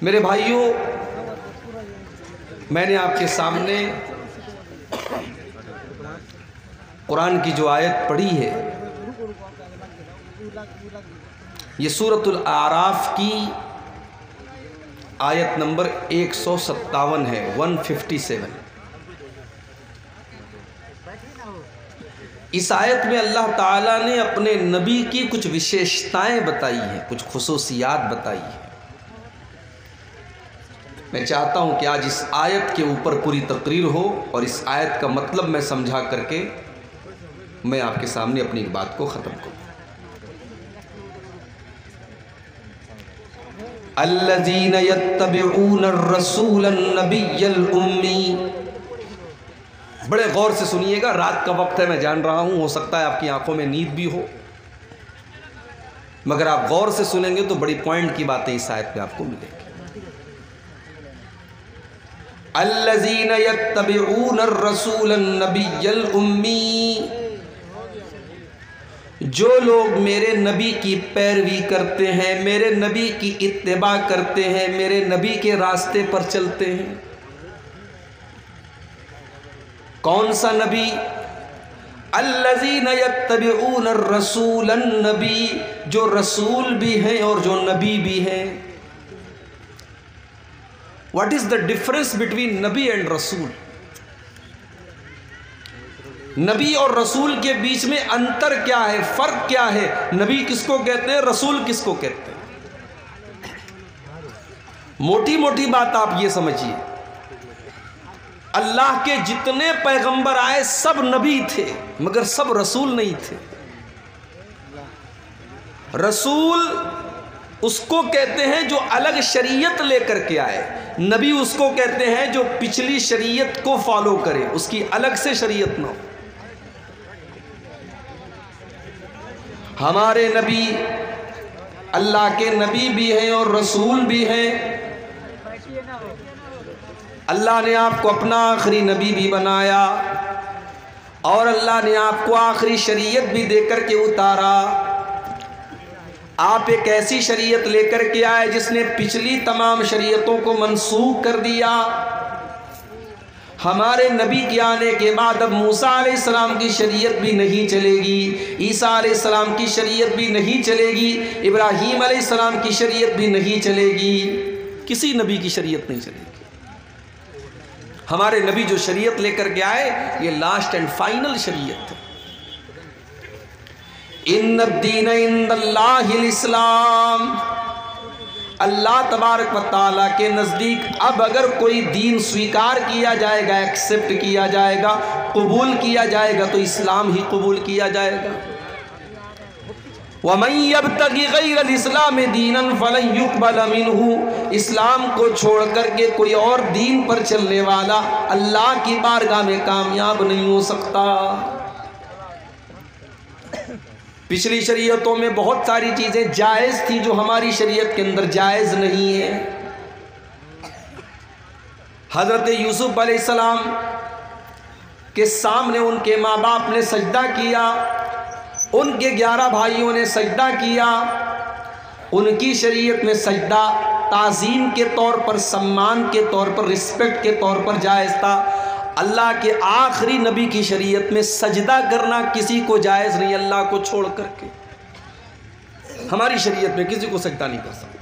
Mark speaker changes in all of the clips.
Speaker 1: मेरे भाइयों, मैंने आपके सामने कुरान की जो आयत पढ़ी है, ये सूरतुल आराफ की आयत नंबर 157 है, 157। इस आयत में अल्लाह ताला ने अपने नबी की कुछ विशेषताएं बताई हैं, कुछ खुसूसियात बताई हैं। मैं चाहता हूं कि आज इस आयत के ऊपर पूरी तकरीर हो और इस आयत का मतलब मैं समझा करके मैं आपके सामने अपनी बात को ख़त्म करूं। अल्लज़ीना यत्तबिऊन अर्रसूलन नबिय्यल उम्मी। बड़े गौर से सुनिएगा, रात का वक्त है, मैं जान रहा हूं, हो सकता है आपकी आंखों में नींद भी हो, मगर आप गौर से सुनेंगे तो बड़ी पॉइंट की बातें इस आयत में आपको मिलेंगी। अल्लज़ीना यत्तबिऊन अर्रसूलन नबिय्यल उम्मी। जो लोग मेरे नबी की पैरवी करते हैं, मेरे नबी की इत्तिबा करते हैं, मेरे नबी के रास्ते पर चलते हैं। कौन सा नबी? अल्लज़ीना यत्तबिऊन अर्रसूलन नबी, जो रसूल भी हैं और जो नबी भी हैं। What is the difference between Nabi and रसूल? नबी और रसूल के बीच में अंतर क्या है, फर्क क्या है? नबी किसको कहते हैं, रसूल किसको कहते हैं? मोटी मोटी बात आप ये समझिए, अल्लाह के जितने पैगंबर आए सब नबी थे, मगर सब रसूल नहीं थे। रसूल उसको कहते हैं जो अलग शरीयत लेकर के आए, नबी उसको कहते हैं जो पिछली शरीयत को फॉलो करे, उसकी अलग से शरीयत ना हो। हमारे नबी अल्लाह के नबी भी हैं और रसूल भी हैं। अल्लाह ने आपको अपना आखिरी नबी भी बनाया और अल्लाह ने आपको आखिरी शरीयत भी देकर के उतारा। आप एक ऐसी शरीयत लेकर के आए जिसने पिछली तमाम शरीयतों को मनसूख कर दिया। हमारे नबी के आने के बाद अब मूसा अलैहिस्सलाम की शरीयत भी नहीं चलेगी, ईसा अलैहिस्सलाम की शरीयत भी नहीं चलेगी, इब्राहीम अलैहिस्सलाम की शरीयत भी नहीं चलेगी, किसी नबी की शरीयत नहीं चलेगी। हमारे नबी जो शरीयत लेकर के आए, ये लास्ट एंड फाइनल शरीयत है। इन्नद्दीन इंदल्लाहिल इस्लाम। अल्लाह तबारक व तआला के नज़दीक अब अगर कोई दीन स्वीकार किया जाएगा, एक्सेप्ट किया जाएगा, कबूल किया जाएगा, तो इस्लाम ही कबूल किया जाएगा। वमन यब्तगी गैरल इस्लाम दीनन फलन युक़बल मिन्हु। इस्लाम को छोड़ करके कोई और दीन पर चलने वाला अल्लाह की बारगाह में कामयाब नहीं हो सकता। पिछली शरीयतों में बहुत सारी चीज़ें जायज़ थी जो हमारी शरीयत के अंदर जायज़ नहीं है। हज़रत यूसुफ अलैहिस्सलाम के सामने उनके माँ बाप ने सजदा किया, उनके 11 भाइयों ने सजदा किया। उनकी शरीयत में सजदा ताज़ीम के तौर पर, सम्मान के तौर पर, रिस्पेक्ट के तौर पर जायज़ था। अल्लाह के आखिरी नबी की शरीयत में सजदा करना किसी को जायज़ नहीं, अल्लाह को छोड़ करके। हमारी शरीयत में किसी को सजदा नहीं कर सकते,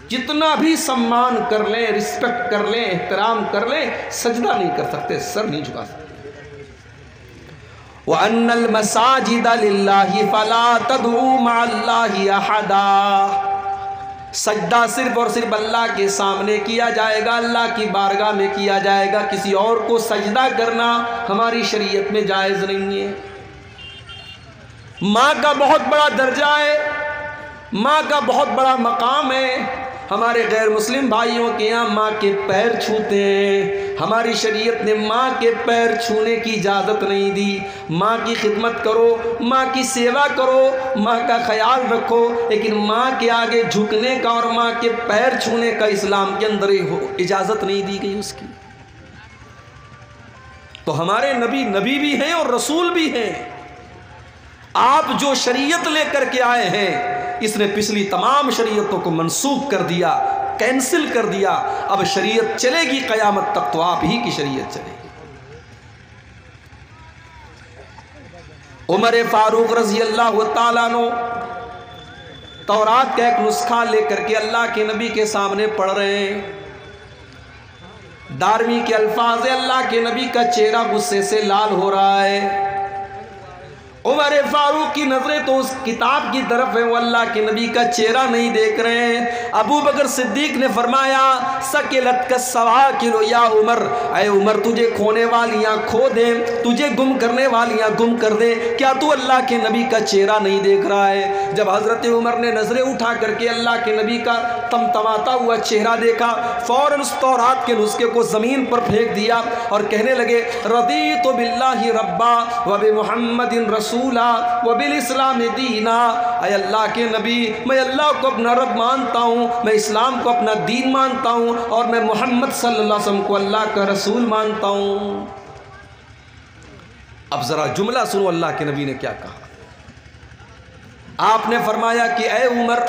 Speaker 1: जितना भी सम्मान कर लें, रिस्पेक्ट कर लें, एहतराम कर लें, सजदा नहीं कर सकते, सर नहीं झुका सकते। व अन्नल मसाजिदा लिल्लाहि फला तदऊ मअल्लाहि अहदा। सजदा सिर्फ और सिर्फ अल्लाह के सामने किया जाएगा, अल्लाह की बारगाह में किया जाएगा। किसी और को सजदा करना हमारी शरीयत में जायज़ नहीं है। माँ का बहुत बड़ा दर्जा है, माँ का बहुत बड़ा मकाम है। हमारे गैर मुस्लिम भाइयों के यहाँ माँ के पैर छूते हैं, हमारी शरीयत ने माँ के पैर छूने की इजाज़त नहीं दी। माँ की खिदमत करो, माँ की सेवा करो, माँ का ख्याल रखो, लेकिन माँ के आगे झुकने का और माँ के पैर छूने का इस्लाम के अंदर इजाज़त नहीं दी गई उसकी। तो हमारे नबी नबी भी हैं और रसूल भी हैं। आप जो शरीयत लेकर के आए हैं, इसने पिछली तमाम शरीयतों को मनसूख कर दिया। कैंसिल कर दिया। अब शरीयत चलेगी क़यामत तक, तो आप ही की शरीयत चलेगी। उमर फारूक रज़ी अल्लाह तआला अन्हु तौरात का एक नुस्खा लेकर के अल्लाह के नबी के सामने पढ़ रहे हैं। दारमी के अल्फाज, अल्लाह के नबी का चेहरा गुस्से से लाल हो रहा है। उमर फारूक की नजरें तो उस किताब की तरफ है, वो अल्लाह के नबी का चेहरा नहीं देख रहे हैं। अबू बकर सिद्दीक ने फरमाया, सकिलत का सवाकिलो या उमर, ऐ उमर तुझे खोने वालियां खो दे, तुझे गुम करने वालियां गुम कर दे, क्या तू अल्लाह के नबी का चेहरा नहीं देख रहा है? जब हजरत उमर ने नजरें उठा करके अल्लाह के नबी का तमतमाता हुआ चेहरा देखा, फौरन उस तौरात के नुस्खे को जमीन पर फेंक दिया और कहने लगे, रदीतु बिल्लाहि रब्बा व बि मुहम्मदिन रसूला व बिल इस्लाम दीना। ऐ अल्लाह के नबी, मैं अल्लाह को अपना रब मानता हूँ, मैं इस्लाम को अपना दीन मानता हूँ और मैं मोहम्मद सल्लल्लाहु अलैहि वसल्लम को अल्लाह का रसूल मानता हूँ। अब जरा जुमला सुनो, अल्लाह के नबी ने क्या कहा। आपने फरमाया कि ऐ उमर,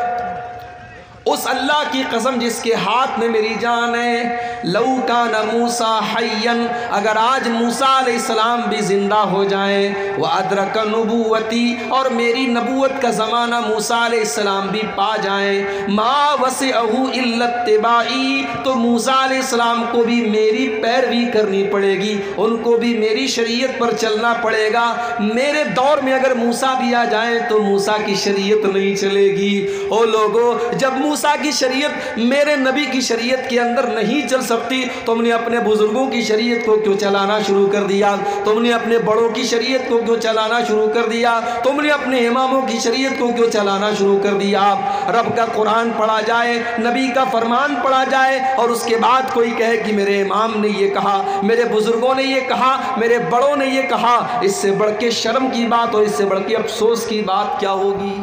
Speaker 1: उस अल्लाह की कसम जिसके हाथ में मेरी जान है, लऊ काना मूसा हय्यन, अगर आज मूसा अलैहिस्सलाम भी जिंदा हो जाए, व अदरक नबुवती, और मेरी नबूवत का ज़माना मूसा अलैहिस्सलाम भी पा जाए, मा वसिअहु इल्ला इत्तिबाई, तो मूसा अलैहिस्सलाम को भी मेरी पैरवी करनी पड़ेगी, उनको भी मेरी शरीयत पर चलना पड़ेगा। मेरे दौर में अगर मूसा भी आ जाए तो मूसा की शरीयत नहीं चलेगी। ओ लोगो, जब मूसा की शरीयत मेरे नबी की शरीयत के अंदर नहीं चल सकती, तुमने अपने बुजुर्गों की शरीयत को क्यों चलाना शुरू कर दिया? तुमने अपने बड़ों की शरीयत को क्यों चलाना शुरू कर दिया? तुमने अपने इमामों की शरीयत को क्यों चलाना शुरू कर दिया? रब का कुरान पढ़ा जाए, नबी का फरमान पढ़ा जाए और उसके बाद कोई कहे कि मेरे इमाम ने ये कहा, मेरे बुजुर्गों ने ये कहा, मेरे बड़ों ने ये कहा, इससे बढ़ के शर्म की बात और इससे बढ़ के अफसोस की बात क्या होगी?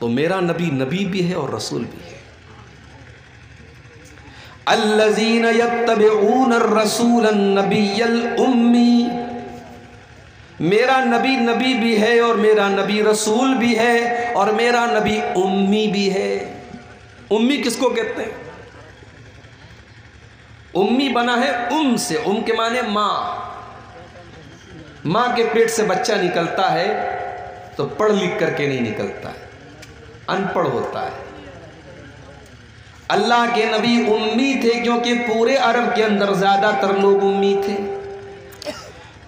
Speaker 1: तो मेरा नबी नबी भी है और रसूल भी है। अल्लज़ीन यत्तबिऊन अर्रसूल अन्नबिय्यल उम्मी, मेरा नबी नबी भी है और मेरा नबी रसूल भी है और मेरा नबी उम्मी भी है। उम्मी किसको कहते हैं? उम्मी बना है उम से, उम के माने माँ। माँ के पेट से बच्चा निकलता है तो पढ़ लिख करके नहीं निकलता है, अनपढ़ होता है। अल्लाह के नबी उम्मी थे क्योंकि पूरे अरब के अंदर ज्यादातर लोग उम्मी थे,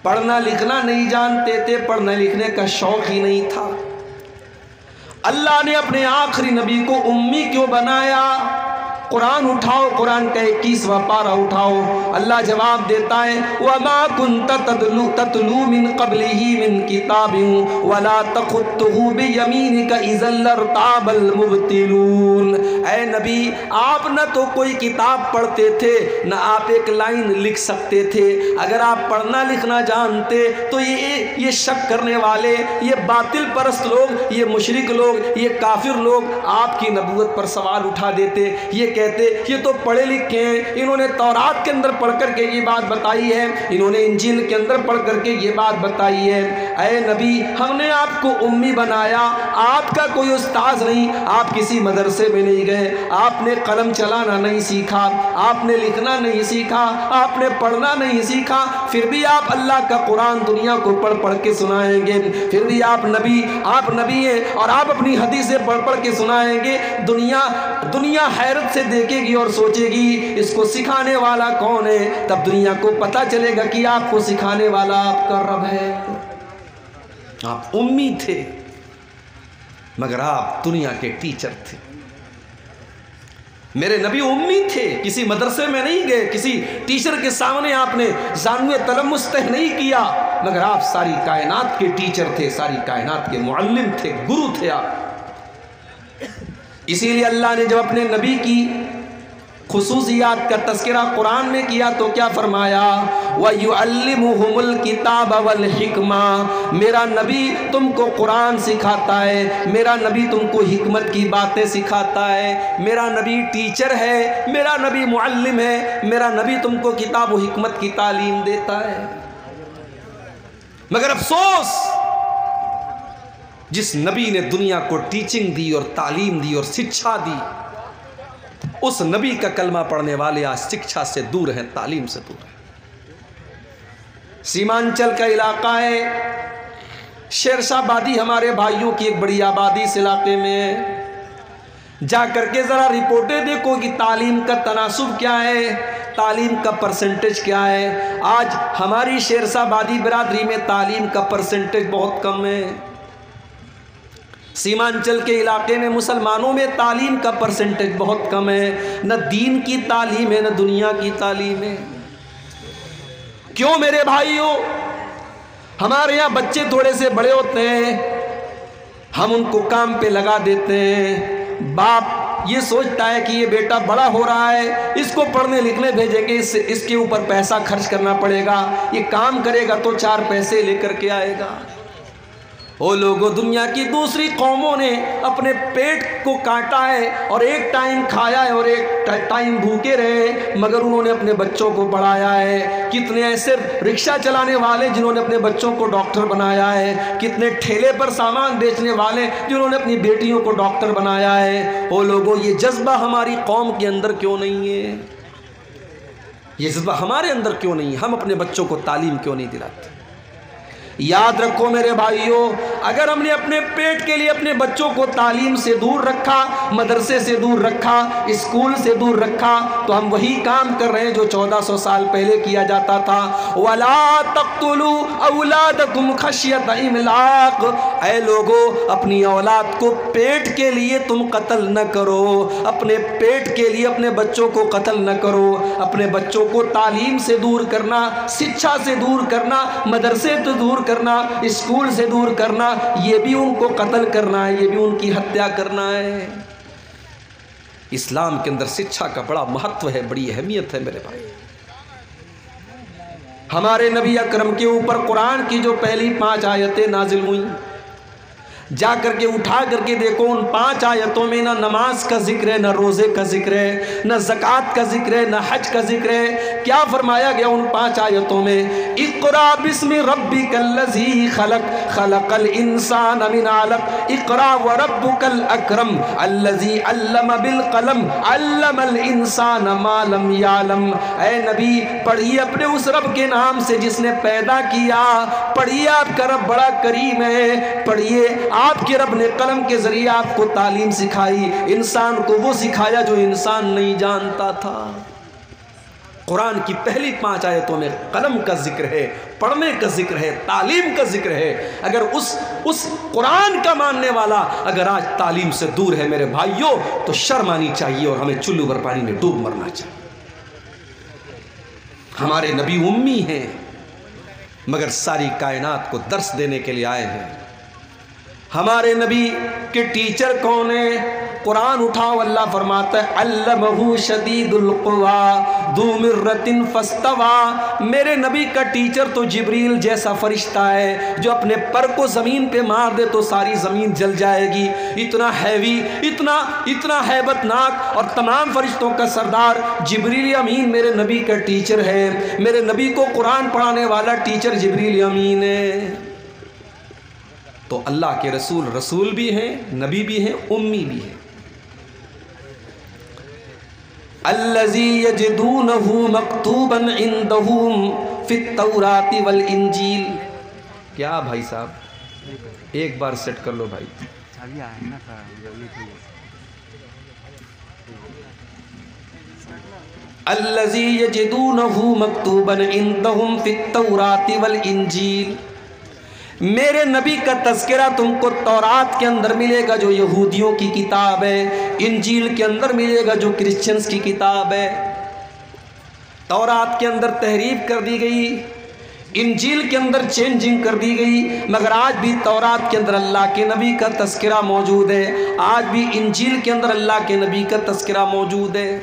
Speaker 1: पढ़ना लिखना नहीं जानते थे, पढ़ने लिखने का शौक ही नहीं था। अल्लाह ने अपने आखिरी नबी को उम्मी क्यों बनाया? कुरान उठाओ, कुरान का 21वां पारा उठाओ, अल्लाह जवाब देता है, वमा कुन्त ततलू मिन क़ब्लिही मिन किताबिन वला तख़ुत्तुहु बियमीनिका इज़ल लर्ताबल मुब्तिलून। ऐ नबी, आप न तो कोई किताब पढ़ते थे, न आप एक लाइन लिख सकते थे। अगर आप पढ़ना लिखना जानते तो ये शक करने वाले, ये बातिल परस्त लोग, ये मुशरिक लोग, ये काफिर लोग आपकी नबूवत पर सवाल उठा देते। ये कहते ये तो पढ़े लिखे हैं, इन्होंने तौरात के अंदर पढ़ करके ये बात बताई है, इन्होंने इंजील के अंदर पढ़ करके ये बात बताई है। ऐ नबी, हमने आपको उम्मी बनाया, आपका कोई उस्ताद नहीं, आप किसी मदरसे में नहीं गए, आपने कलम चलाना नहीं सीखा, आपने लिखना नहीं सीखा, आपने पढ़ना नहीं सीखा, फिर भी आप अल्लाह का कुरान दुनिया को पढ़ पढ़ के सुनाएंगे। फिर भी आप नबी हैं और आप अपनी हदीसें पढ़ पढ़ के सुनाएंगे। दुनिया हैरत से देखेगी और सोचेगी इसको सिखाने वाला कौन है। तब दुनिया को पता चलेगा कि आपको सिखाने वाला आपका रब है। आप उम्मी थे मगर आप दुनिया के टीचर थे। मेरे नबी उम्मी थे, किसी मदरसे में नहीं गए, किसी टीचर के सामने आपने ज़ानुए तलम्मुस तय नहीं किया, मगर आप सारी कायनात के टीचर थे, सारी कायनात के मुअल्लिम थे, गुरु थे आप। इसीलिए अल्लाह ने जब अपने नबी की खुसूसियात का तज़किरा कुरान में किया तो क्या फरमाया? व युअल्लिमुहुमुल किताब वल हिकमा, मेरा नबी तुमको कुरान सिखाता है, मेरा नबी तुमको हिकमत की बातें सिखाता है, मेरा नबी टीचर है, मेरा नबी मुअल्लिम है, मेरा नबी तुमको किताब व हिकमत की तालीम देता है। मगर अफसोस, जिस नबी ने दुनिया को टीचिंग दी और तालीम दी और शिक्षा दी, उस नबी का कलमा पढ़ने वाले आज शिक्षा से दूर हैं, तालीम से दूर हैं। सीमांचल का इलाका है, शेरशाहबादी हमारे भाइयों की एक बड़ी आबादी इस इलाके में है। जा करके ज़रा रिपोर्टें देखो कि तालीम का तनासुब क्या है, तालीम का परसेंटेज क्या है। आज हमारी शेरशाहबादी बिरादरी में तालीम का परसेंटेज बहुत कम है। सीमांचल के इलाके में मुसलमानों में तालीम का परसेंटेज बहुत कम है। न दीन की तालीम है, न दुनिया की तालीम है। क्यों मेरे भाइयों? हमारे यहाँ बच्चे थोड़े से बड़े होते हैं, हम उनको काम पे लगा देते हैं। बाप ये सोचता है कि ये बेटा बड़ा हो रहा है, इसको पढ़ने लिखने भेजेंगे, इसके ऊपर पैसा खर्च करना पड़ेगा, ये काम करेगा तो 4 पैसे लेकर के आएगा। वो लोगों, दुनिया की दूसरी कौमों ने अपने पेट को काटा है और एक टाइम खाया है और एक टाइम भूखे रहे, मगर उन्होंने अपने बच्चों को पढ़ाया है। कितने ऐसे रिक्शा चलाने वाले जिन्होंने अपने बच्चों को डॉक्टर बनाया है, कितने ठेले पर सामान बेचने वाले जिन्होंने अपनी बेटियों को डॉक्टर बनाया है। वो लोगों, ये जज्बा हमारी कौम के अंदर क्यों नहीं है? ये जज्बा हमारे अंदर क्यों नहीं है? हम अपने बच्चों को तालीम क्यों नहीं दिलाते? याद रखो मेरे भाइयों, अगर हमने अपने पेट के लिए अपने बच्चों को तालीम से दूर रखा, मदरसे से दूर रखा, स्कूल से दूर रखा, तो हम वही काम कर रहे हैं जो 1400 साल पहले किया जाता था। वला तक़्तुलू औलादकुम खश्यत इमलाक, ऐ लोगो, अपनी औलाद को पेट के लिए तुम कत्ल न करो, अपने पेट के लिए अपने बच्चों को कत्ल न करो। अपने बच्चों को तालीम से दूर करना, शिक्षा से दूर करना, मदरसे से दूर करना, स्कूल से दूर करना, ये भी उनको कत्ल करना है, ये भी उनकी हत्या करना है। इस्लाम के अंदर शिक्षा का बड़ा महत्व है, बड़ी अहमियत है मेरे भाई। हमारे नबी अकरम के ऊपर कुरान की जो पहली 5 आयतें नाजिल हुई, जा करके उठा करके देखो, उन 5 आयतों में ना नमाज का जिक्र है, ना रोज़े का जिक्र है, ना ज़कात का जिक्र है, ना हज का जिक्र है। क्या फरमाया गया उन 5 आयतों में? इक़रा बिस्मि रब्बिकल्लज़ी खलक़, खलक़ल इंसान मिन अलक़, इक़रा व रब्बुकल अकरम अल्लज़ी अल्लम बिल क़लम अल्लमल इंसान मा लम यालम। ऐ नबी, पढ़िए अपने उस रब के नाम से जिसने पैदा किया। पढ़िए, आपका रब बड़ा करीम है। पढ़िए, आपके रब ने कलम के जरिए आपको तालीम सिखाई, इंसान को वो सिखाया जो इंसान नहीं जानता था। कुरान की पहली 5 आयतों में कलम का जिक्र है, पढ़ने का जिक्र है, तालीम का जिक्र है। अगर उस कुरान का मानने वाला अगर आज तालीम से दूर है मेरे भाइयों, तो शर्म आनी चाहिए और हमें चुल्लू भर पानी में डूब मरना चाहिए। हमारे नबी उम्मी हैं, मगर सारी कायनात को दर्स देने के लिए आए हैं। हमारे नबी के टीचर कौन है? कुरान उठाओ, अल्लाह फरमाता है अल्लमहु शदीदुल क़ुवा ज़ू मिर्रतिन फस्तवा। मेरे नबी का टीचर तो जिब्रील जैसा फरिश्ता है, जो अपने पर को ज़मीन पे मार दे तो सारी ज़मीन जल जाएगी। इतना हैवी, इतना हैबतनाक और तमाम फरिश्तों का सरदार जिब्रील अमीन मेरे नबी का टीचर है। मेरे नबी को कुरान पढ़ाने वाला टीचर जिब्रील अमीन है। तो अल्लाह के रसूल भी हैं, नबी भी हैं, उम्मी भी हैं। अल्लज़ी यजिदूनहु मक्तूबन इंदहुम फित तौराति वल इंजील। क्या भाई साहब, एक बार सेट कर लो भाई। अल्लज़ी यजिदूनहु मक्तूबन इंदहुम फित तौराति वल इंजील। मेरे नबी का तज़किरा तुमको तौरात के अंदर मिलेगा जो यहूदियों की किताब है, इंजील के अंदर मिलेगा जो क्रिश्चियंस की किताब है। तौरात के अंदर तहरीफ कर दी गई, इंजील के अंदर चेंजिंग कर दी गई, मगर आज भी तौरात के अंदर अल्लाह के नबी का तज़किरा मौजूद है। आज भी इंजील के अंदर अल्लाह के नबी का तज़किरा मौजूद है।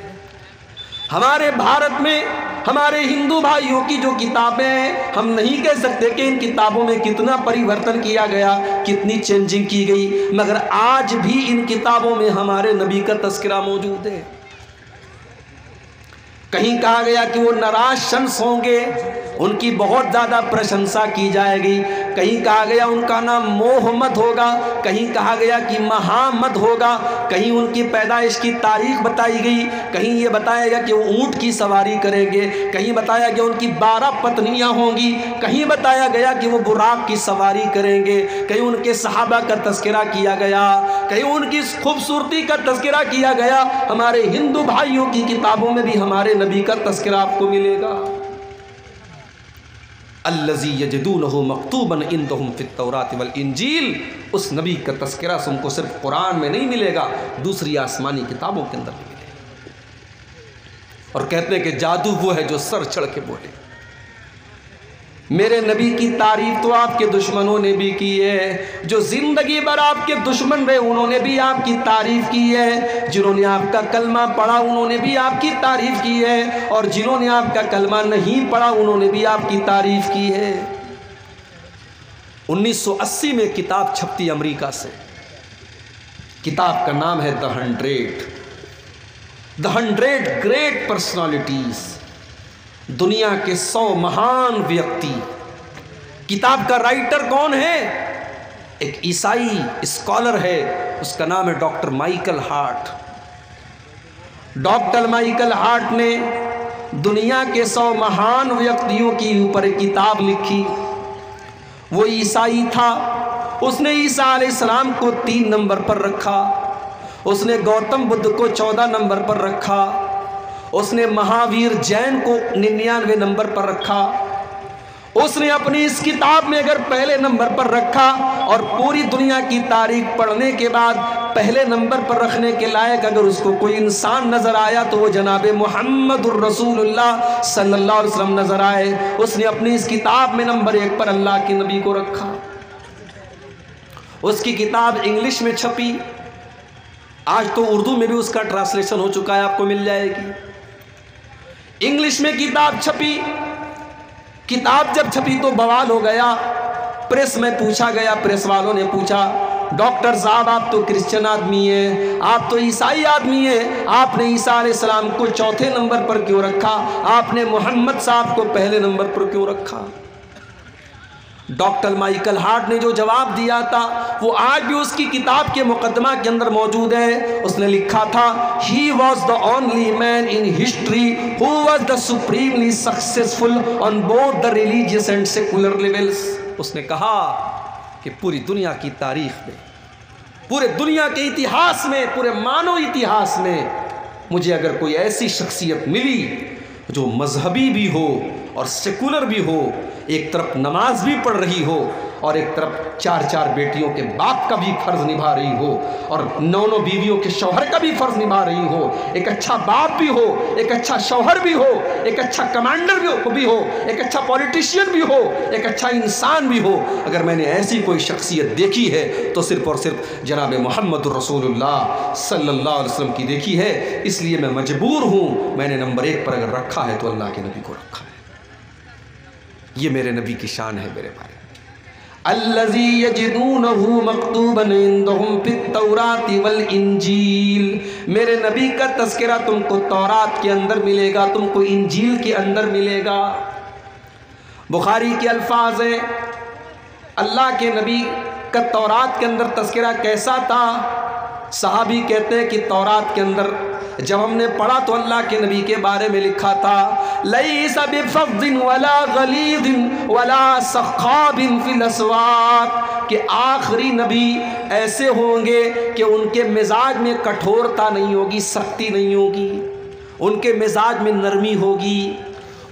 Speaker 1: हमारे भारत में हमारे हिंदू भाइयों की जो किताबें हैं, हम नहीं कह सकते कि इन किताबों में कितना परिवर्तन किया गया, कितनी चेंजिंग की गई, मगर आज भी इन किताबों में हमारे नबी का तज़किरा मौजूद है। कहीं कहा गया कि वो नाराज शम्स होंगे, उनकी बहुत ज़्यादा प्रशंसा की जाएगी। कहीं कहा गया उनका नाम मोहम्मद होगा, कहीं कहा गया कि महामद होगा, कहीं उनकी पैदाइश की तारीख बताई गई, कहीं ये बताया गया कि वो ऊँट की सवारी करेंगे, कहीं बताया गया उनकी 12 पत्नियां होंगी, कहीं बताया गया कि वो बुराक की सवारी करेंगे, कहीं उनके सहाबा का तज़किरा किया गया, कहीं उनकी खूबसूरती का तज़किरा किया गया। हमारे हिंदू भाइयों की किताबों में भी हमारे नबी का तज़किरा आपको मिलेगा। अल्लज़ी यजिदूनहु मक्तूबन इंदहुम फित्तौरात वल इंजील, उस नबी का तज़किरा तुमको सिर्फ कुरान में नहीं मिलेगा, दूसरी आसमानी किताबों के अंदर भी मिलेगा। और कहते हैं कि जादू वो है जो सर चढ़ के बोले। मेरे नबी की तारीफ तो आपके दुश्मनों ने भी की है, जो ज़िंदगी भर आपके दुश्मन रहे उन्होंने भी आपकी तारीफ़ की है, जिन्होंने आपका कलमा पढ़ा उन्होंने भी आपकी तारीफ़ की है, और जिन्होंने आपका कलमा नहीं पढ़ा उन्होंने भी आपकी तारीफ़ की है। 1980 में किताब छपती अमेरिका से, किताब का नाम है द 100 ग्रेट पर्सनालिटीज़, दुनिया के 100 महान व्यक्ति। किताब का राइटर कौन है? एक ईसाई स्कॉलर है, उसका नाम है doctor Michael Hart. Doctor Michael Hart ने दुनिया के 100 महान व्यक्तियों के ऊपर एक किताब लिखी। वो ईसाई था, उसने ईसा अलैहिस्सलाम को 3 नंबर पर रखा, उसने गौतम बुद्ध को 14 नंबर पर रखा, उसने महावीर जैन को 99 नंबर पर रखा। उसने अपनी इस किताब में अगर पहले नंबर पर रखा, और पूरी दुनिया की तारीख पढ़ने के बाद पहले नंबर पर रखने के लायक अगर उसको कोई इंसान नज़र आया तो वो जनाबे मुहम्मदुर रसूलुल्लाह सल्लल्लाहु अलैहि वसल्लम नज़र आए। उसने अपनी इस किताब में नंबर 1 पर अल्लाह के नबी को रखा। उसकी किताब इंग्लिश में छपी, आज तो उर्दू में भी उसका ट्रांसलेशन हो चुका है, आपको मिल जाएगी। इंग्लिश में किताब छपी। किताब जब छपी तो बवाल हो गया। प्रेस में पूछा गया, प्रेस वालों ने पूछा, डॉक्टर साहब आप तो क्रिश्चियन आदमी हैं, आप तो ईसाई आदमी हैं, आपने ईसा अलैहिस्सलाम को 4थे नंबर पर क्यों रखा, आपने मोहम्मद साहब को पहले नंबर पर क्यों रखा? डॉक्टर माइकल हार्ट ने जो जवाब दिया था वो आज भी उसकी किताब के मुकदमा के अंदर मौजूद है। उसने लिखा था, he was the only man in history who was the supremely successful on both the religious and secular levels. उसने कहा कि पूरी दुनिया की तारीख में, पूरे दुनिया के इतिहास में, पूरे मानव इतिहास में मुझे अगर कोई ऐसी शख्सियत मिली जो मजहबी भी हो और सेकुलर भी हो, एक तरफ नमाज भी पढ़ रही हो और एक तरफ 4 बेटियों के बाप का भी फ़र्ज़ निभा रही हो और 9 बीवियों के शौहर का भी फ़र्ज़ निभा रही हो, एक अच्छा बाप भी हो, एक अच्छा शौहर भी हो, एक अच्छा कमांडर भी हो, एक अच्छा पॉलिटिशियन भी हो, एक अच्छा इंसान भी हो, अगर मैंने ऐसी कोई शख्सियत देखी है तो सिर्फ़ और सिर्फ जनाब मुहम्मद रसूलुल्लाह सल्लल्लाहु अलैहि वसल्लम की देखी है। इसलिए मैं मजबूर हूँ, मैंने नंबर 1 पर अगर रखा है तो अल्लाह के नबी को रखा है। ये मेरे नबी की शान है मेरे भाई। अल्लज़ी यजिदूनहु मक्तूबन इंदहुम फित्तौराति वल इंजील, मेरे नबी का तज़किरा तुमको तौरात के अंदर मिलेगा, तुमको इंजील के अंदर मिलेगा। बुखारी के अल्फाज हैं, अल्लाह के नबी का तौरात के अंदर तज़किरा कैसा था? सहाबी कहते हैं कि तौरात के अंदर जब हमने पढ़ा तो अल्लाह के नबी के बारे में लिखा था, लैसा बिफ़ज़्ज़िन वला गलीज़िन वला सख़ाबिन फ़िल अस्वाक़, कि आखिरी नबी ऐसे होंगे कि उनके मिजाज में कठोरता नहीं होगी, सख्ती नहीं होगी, उनके मिजाज में नरमी होगी,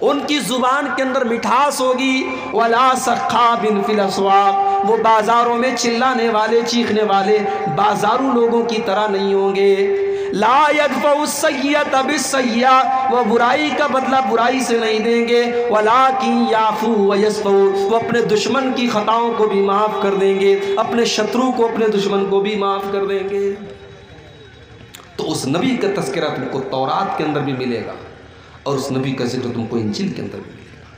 Speaker 1: उनकी ज़ुबान के अंदर मिठास होगी। वला सख़ाबिन फ़िल अस्वाक़, वो बाज़ारों में चिल्लाने वाले, चीखने वाले बाज़ारू लोगों की तरह नहीं होंगे। ला यदफ़उ सय्यत बिस्सय्या, वह बुराई का बदला बुराई से नहीं देंगे। वलाकिन याफ़ू व यस्फ़ू, वो अपने दुश्मन की ख़ताओं को भी माफ़ कर देंगे, अपने शत्रु को, अपने दुश्मन को भी माफ़ कर देंगे। तो उस नबी का तज़किरा तुमको तौरात के अंदर भी मिलेगा और उस नबी का जिक्र तुमको इंजील के अंदर भी मिलेगा।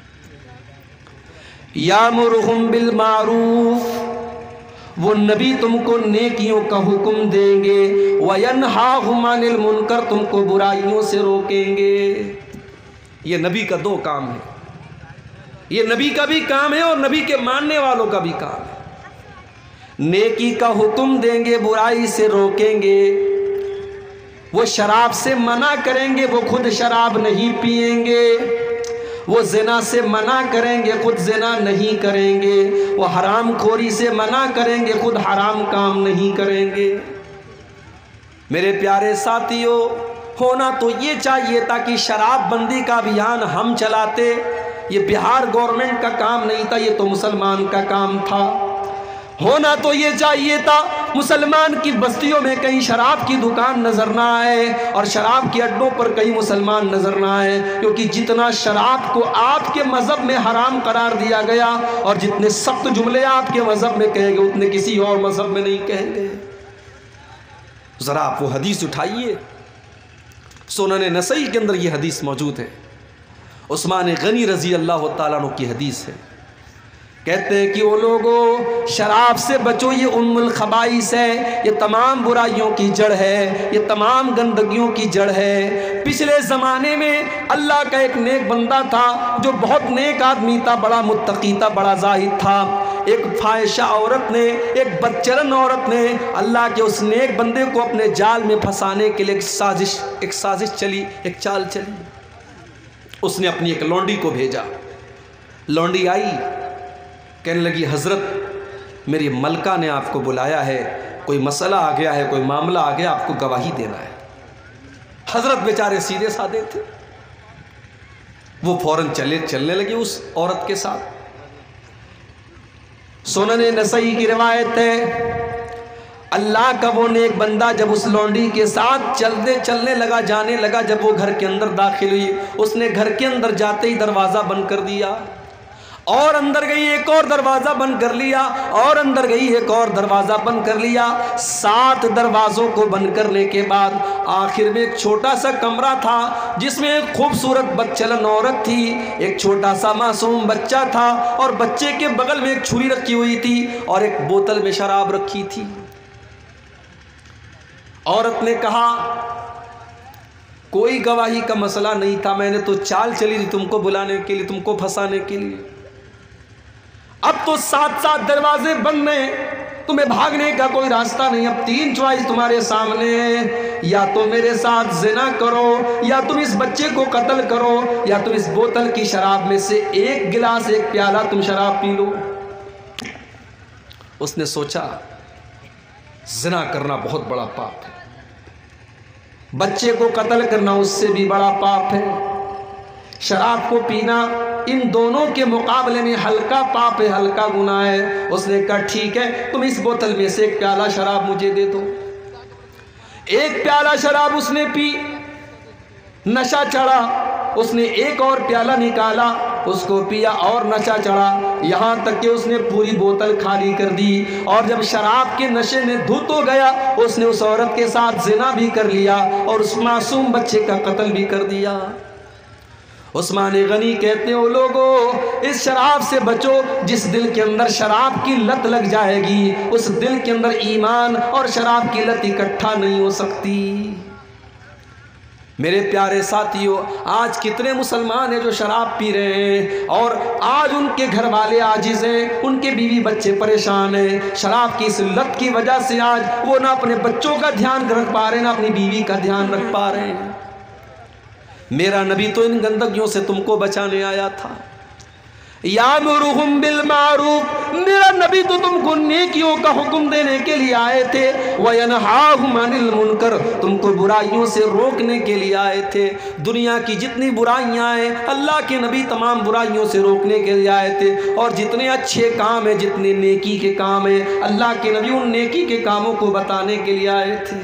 Speaker 1: यामुरुहुम बिल मारूफ, वो नबी तुमको नेकियों का हुक्म देंगे, वयनहाहुम अनिल मुनकर, तुमको बुराइयों से रोकेंगे। ये नबी का 2 काम है। ये नबी का भी काम है और नबी के मानने वालों का भी काम है। नेकी का हुक्म देंगे, बुराई से रोकेंगे, वो शराब से मना करेंगे, वो खुद शराब नहीं पिएंगे, वो ज़िना से मना करेंगे, खुद ज़िना नहीं करेंगे, वो हराम खोरी से मना करेंगे, खुद हराम काम नहीं करेंगे। मेरे प्यारे साथियों, होना तो ये चाहिए था कि शराब बंदी का अभियान हम चलाते। ये बिहार गवर्नमेंट का काम नहीं था, ये तो मुसलमान का काम था। होना तो ये चाहिए था मुसलमान की बस्तियों में कहीं शराब की दुकान नजर ना आए और शराब के अड्डों पर कहीं मुसलमान नजर ना आए, क्योंकि जितना शराब को आपके मजहब में हराम करार दिया गया और जितने सख्त जुमले आपके मजहब में कहेंगे उतने किसी और मजहब में नहीं कहेंगे। जरा आप वो हदीस उठाइए, सुनन नसई के अंदर ये हदीस मौजूद है। उस्मान गनी रजी अल्लाह तआला अन्हु की हदीस है। कहते हैं कि वो लोगों, शराब से बचो, ये उम्मुल खबाइस है, ये तमाम बुराइयों की जड़ है, ये तमाम गंदगियों की जड़ है। पिछले ज़माने में अल्लाह का एक नेक बंदा था जो बहुत नेक आदमी था, बड़ा मुत्तकी था, बड़ा जाहिद था। एक फाहिशा औरत ने, एक बदचलन औरत ने अल्लाह के उस नेक बंदे को अपने जाल में फंसाने के लिए एक साजिश चली, एक चाल चली। उसने अपनी एक लौंडी को भेजा। लौंडी आई, कहने लगी, हज़रत मेरी मलका ने आपको बुलाया है, कोई मसला आ गया है, कोई मामला आ गया, आपको गवाही देना है। हज़रत बेचारे सीधे साधे थे, वो फौरन चलने लगे उस औरत के साथ। सुनन नसई की रिवायत है, अल्लाह का वो नेक बंदा जब उस लौंडी के साथ चलने लगा, जाने लगा, जब वो घर के अंदर दाखिल हुई, उसने घर के अंदर जाते ही दरवाज़ा बंद कर दिया और अंदर गई, एक और दरवाज़ा बंद कर लिया और अंदर गई, एक और दरवाज़ा बंद कर लिया। 7 दरवाज़ों को बंद करने के बाद आखिर में एक छोटा सा कमरा था जिसमें एक खूबसूरत बदचलन औरत थी, एक छोटा सा मासूम बच्चा था और बच्चे के बगल में एक छुरी रखी हुई थी और एक बोतल में शराब रखी थी। औरत ने कहा, कोई गवाही का मसला नहीं था, मैंने तो चाल चली थी तुमको बुलाने के लिए, तुमको फंसाने के लिए। अब तो 7 दरवाजे बंद हैं, तुम्हें भागने का कोई रास्ता नहीं। अब 3 चॉइस तुम्हारे सामने है, या तो मेरे साथ जिना करो, या तुम इस बच्चे को कत्ल करो, या तुम इस बोतल की शराब में से एक गिलास, एक प्याला तुम शराब पी लो। उसने सोचा जिना करना बहुत बड़ा पाप है, बच्चे को कत्ल करना उससे भी बड़ा पाप है, शराब को पीना इन दोनों के मुकाबले में हल्का पाप है, हल्का गुनाह है। उसने कहा ठीक है, तुम इस बोतल में से एक प्याला शराब मुझे दे दो। एक प्याला शराब उसने पी, नशा चढ़ा, उसने एक और प्याला निकाला, उसको पिया और नशा चढ़ा, यहाँ तक कि उसने पूरी बोतल खाली कर दी। और जब शराब के नशे में धुत हो गया, उसने उस औरत के साथ जिना भी कर लिया और उस मासूम बच्चे का कत्ल भी कर दिया। उस्मान गनी कहते हो, लोगों इस शराब से बचो। जिस दिल के अंदर शराब की लत लग जाएगी, उस दिल के अंदर ईमान और शराब की लत इकट्ठा नहीं हो सकती। मेरे प्यारे साथियों, आज कितने मुसलमान हैं जो शराब पी रहे हैं और आज उनके घर वाले आजिज़ हैं, उनके बीवी बच्चे परेशान हैं। शराब की इस लत की वजह से आज वो ना अपने बच्चों का ध्यान रख पा रहे हैं, ना अपनी बीवी का ध्यान रख पा रहे हैं। मेरा नबी तो इन गंदगियों से तुमको बचाने आया था। यामुरुहुम बिल मारूफ, मेरा नबी तो तुमको नेकियों का हुक्म देने के लिए आए थे। वयनहाहुम अनिल मुनकर, तुमको बुराइयों से रोकने के लिए आए थे। दुनिया की जितनी बुराइयां हैं, अल्लाह के नबी तमाम बुराइयों से रोकने के लिए आए थे। और जितने अच्छे काम हैं, जितने नेकी के काम हैं, अल्लाह के नबी उन नेकी के कामों को बताने के लिए आए थे।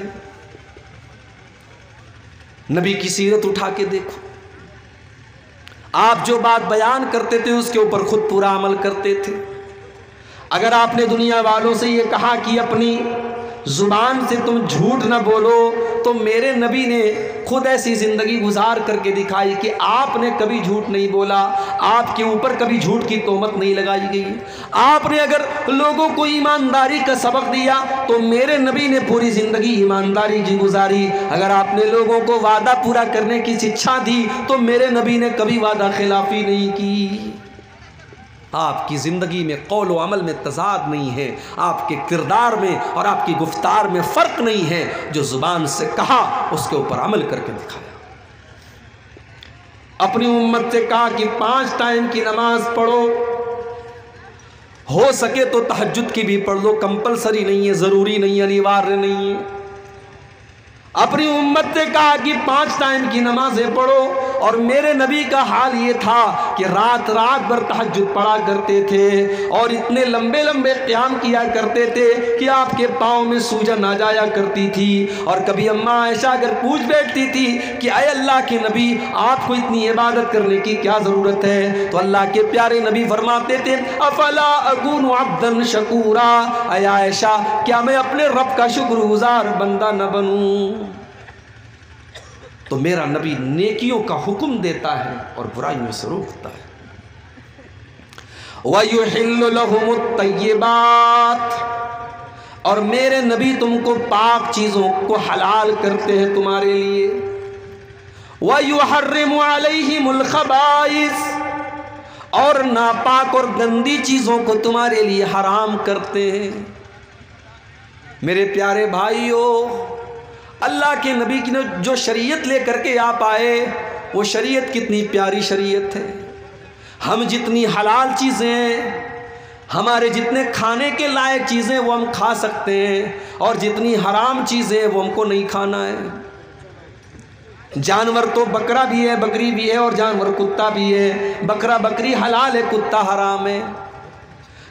Speaker 1: नबी की सीरत उठा के देखो, आप जो बात बयान करते थे उसके ऊपर खुद पूरा अमल करते थे। अगर आपने दुनिया वालों से ये कहा कि अपनी ज़ुबान से तुम झूठ ना बोलो, तो मेरे नबी ने खुद ऐसी ज़िंदगी गुजार करके दिखाई कि आपने कभी झूठ नहीं बोला, आपके ऊपर कभी झूठ की तोहमत नहीं लगाई गई। आपने अगर लोगों को ईमानदारी का सबक दिया तो मेरे नबी ने पूरी ज़िंदगी ईमानदारी की गुजारी। अगर आपने लोगों को वादा पूरा करने की शिक्षा दी तो मेरे नबी ने कभी वादा खिलाफी नहीं की। आपकी ज़िंदगी में कौल व अमल में तज़ाद नहीं है, आपके किरदार में और आपकी गुफ्तार में फ़र्क नहीं है। जो ज़ुबान से कहा उसके ऊपर अमल करके दिखाया। अपनी उम्मत से कहा कि 5 टाइम की नमाज पढ़ो, हो सके तो तहज्जुद की भी पढ़ लो, कंपलसरी नहीं है, ज़रूरी नहीं है, अनिवार्य नहीं है। अपनी उम्मत से कहा कि 5 टाइम की नमाजें पढ़ो। और मेरे नबी का हाल ये था कि रात रात भर तहज्जुद पढ़ा करते थे और इतने लंबे लंबे क़याम किया करते थे कि आपके पाँव में सूजन आ जाया करती थी। और कभी अम्मा आयशा अगर पूछ बैठती थी कि अय अल्लाह के नबी, आपको इतनी इबादत करने की क्या ज़रूरत है, तो अल्लाह के प्यारे नबी फरमाते थे, अफला अकूनु अब्दन शकूरा, अय आयशा क्या मैं अपने रब का शुक्रगुजार बंदा न बनूं। तो मेरा नबी नेकियों का हुक्म देता है और बुराइयों से रोकता है। वयुहिल्लु लहुमुत तय्यिबात, और मेरे नबी तुमको पाक चीज़ों को हलाल करते हैं तुम्हारे लिए। वयुहर्रिमु अलैहिमुल खबाइस, और नापाक और गंदी चीज़ों को तुम्हारे लिए हराम करते हैं। मेरे प्यारे भाइयों, अल्लाह के नबी की जो शरीयत लेकर के आप आए, वो शरीयत कितनी प्यारी शरीयत है। हम जितनी हलाल चीज़ें, हमारे जितने खाने के लायक चीज़ें वो हम खा सकते हैं, और जितनी हराम चीज़ें वो हमको नहीं खाना है। जानवर तो बकरा भी है, बकरी भी है, और जानवर कुत्ता भी है। बकरा बकरी हलाल है, कुत्ता हराम है।